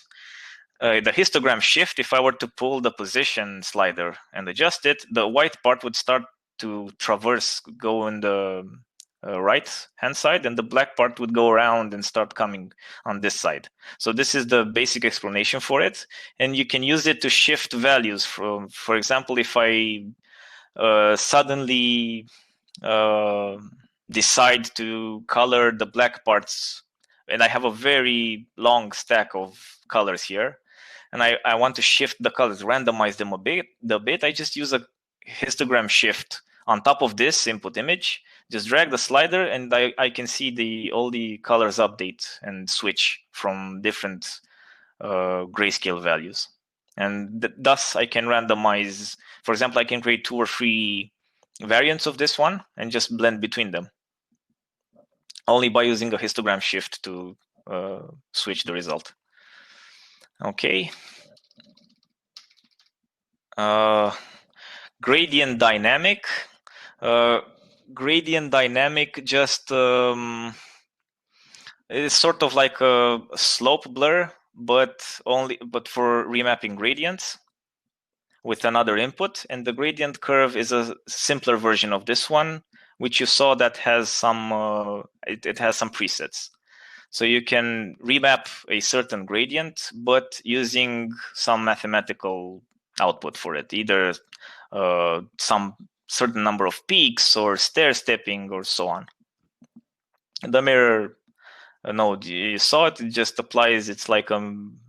The histogram shift, if I were to pull the position slider and adjust it, the white part would start to traverse, go in the right hand side, and the black part would go around and start coming on this side. So this is the basic explanation for it, and you can use it to shift values from, for example, if I suddenly decide to color the black parts, and I have a very long stack of colors here, and I want to shift the colors, randomize them a bit, I just use a histogram shift on top of this input image, just drag the slider, and I can see all the colors update and switch from different grayscale values. And thus I can randomize, for example, I can create 2 or 3 variants of this one and just blend between them, only by using a histogram shift to switch the result. Okay. Gradient dynamic. Gradient dynamic just is sort of like a slope blur, but for remapping gradients with another input. And the gradient curve is a simpler version of this one, which you saw that has some it has some presets. So you can remap a certain gradient, but using some mathematical output for it, either some certain number of peaks or stair stepping or so on. The mirror node, you saw it, it just applies, it's like a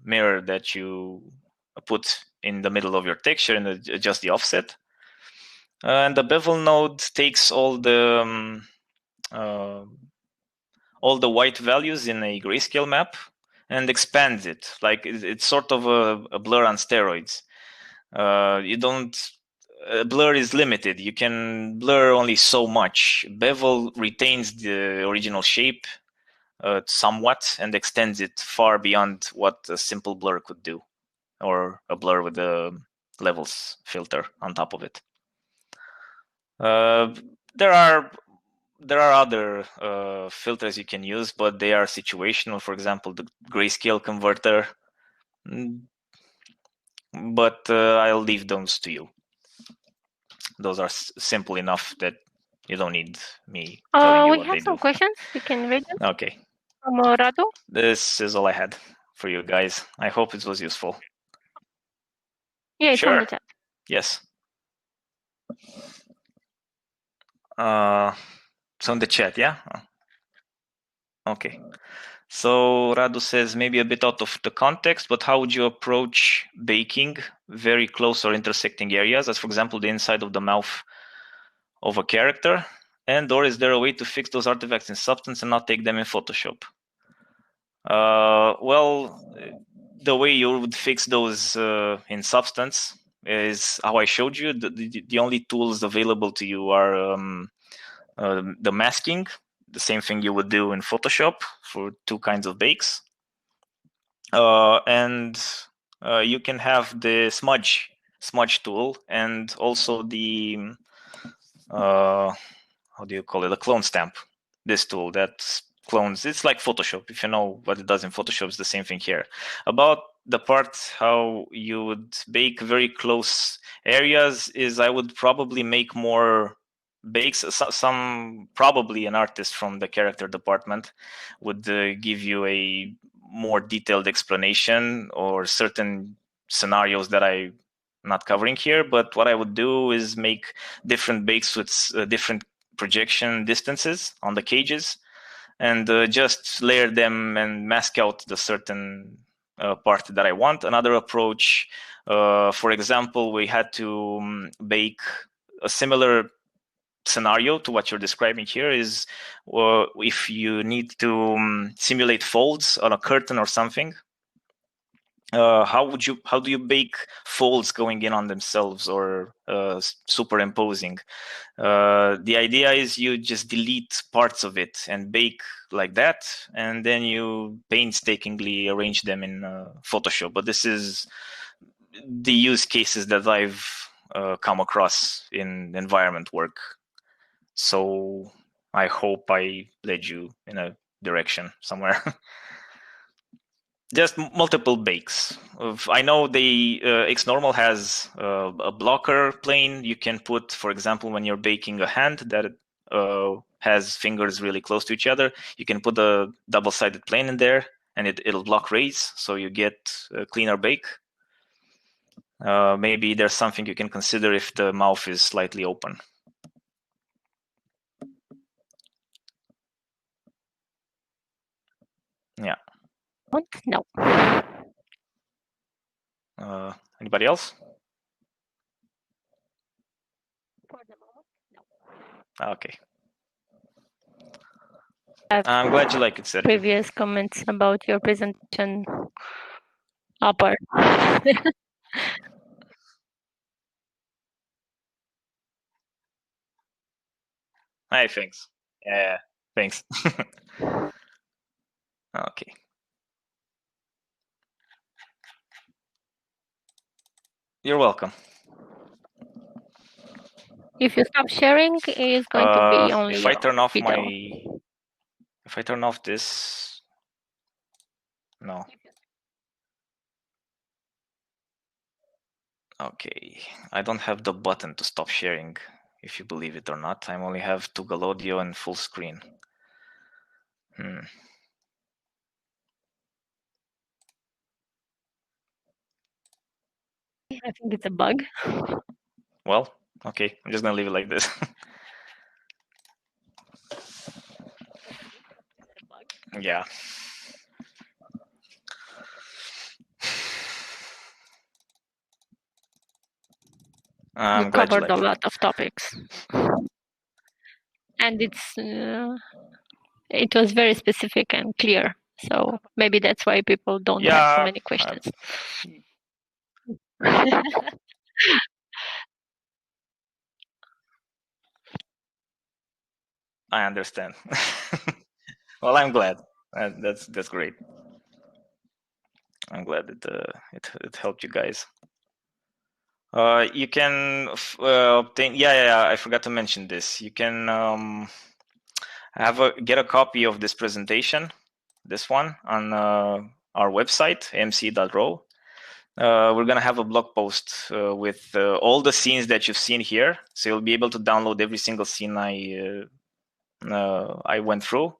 mirror that you put in the middle of your texture and adjust the offset. And the bevel node takes all the white values in a grayscale map and expands it. Like it's sort of a blur on steroids. Blur is limited. You can blur only so much. Bevel retains the original shape somewhat and extends it far beyond what a simple blur could do, or a blur with the levels filter on top of it. There are other filters you can use, but they are situational. For example, the grayscale converter. But I'll leave those to you. Those are simple enough that you don't need me telling you what they do. We have some questions. You can read them. Okay. From Radu. This is all I had for you guys. I hope it was useful. Yeah, it's sure. on the chat. Yes. It's on the chat, yeah? Okay. So Radu says, maybe a bit out of the context, but how would you approach baking very close or intersecting areas, as for example, the inside of the mouth of a character? And or is there a way to fix those artifacts in Substance and not take them in Photoshop? Well, the way you would fix those in Substance is how I showed you. The only tools available to you are the masking, the same thing you would do in Photoshop for 2 kinds of bakes. and you can have the smudge tool, and also the how do you call it, the clone stamp, this tool that clones. It's like Photoshop. If you know what it does in Photoshop, it's the same thing here. About the part how you would bake very close areas is I would probably make more bakes. Some probably an artist from the character department would give you a more detailed explanation or certain scenarios that I'm not covering here. But what I would do is make different bakes with different projection distances on the cages, and just layer them and mask out the certain part that I want. Another approach, for example, we had to bake a similar scenario to what you're describing here is if you need to simulate folds on a curtain or something. How do you bake folds going in on themselves or superimposing? The idea is you just delete parts of it and bake like that, and then you painstakingly arrange them in Photoshop. But this is the use cases that I've come across in environment work. So I hope I led you in a direction somewhere. Just multiple bakes. I know the XNormal has a blocker plane. You can put, for example, when you're baking a hand that has fingers really close to each other, you can put a double-sided plane in there, and it'll block rays, so you get a cleaner bake. Maybe there's something you can consider if the mouth is slightly open. Yeah. No. Anybody else? For the moment, no. Okay. I'm glad you like it, Sergio. Previous comments about your presentation upper. Hi, thanks. Yeah, thanks. Okay. You're welcome. If you stop sharing, it's going to be only if I turn off video. if I turn off this, no. Okay, I don't have the button to stop sharing, if you believe it or not. I only have toggle audio and full screen. I think it's a bug. Well, okay, I'm just gonna leave it like this. Yeah. You covered a lot of topics, and it was very specific and clear. So maybe that's why people don't have so many questions. I understand. Well, I'm glad. That's great. I'm glad it helped you guys. You can obtain. Yeah. I forgot to mention this. You can get a copy of this presentation, this one, on our website, mc.ro. We're gonna have a blog post with all the scenes that you've seen here, so you'll be able to download every single scene I went through.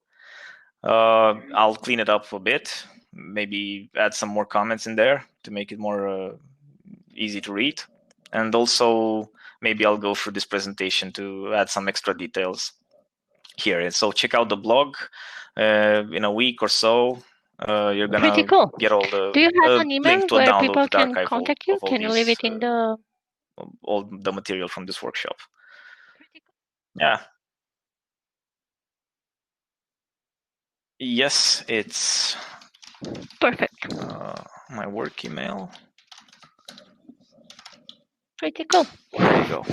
I'll clean it up a bit, maybe add some more comments in there to make it more easy to read. And also, maybe I'll go through this presentation to add some extra details here. And so check out the blog in a week or so. You're gonna get all the Do you have an email where people can contact you? Can you leave it in the all the material from this workshop? Yeah. Yes, it's perfect. My work email. Pretty cool. There you go.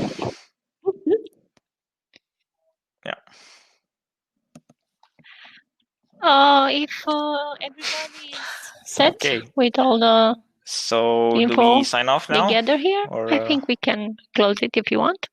Yeah. If everybody is set with all the So info do we sign off now? together here. Or, I think we can close it if you want.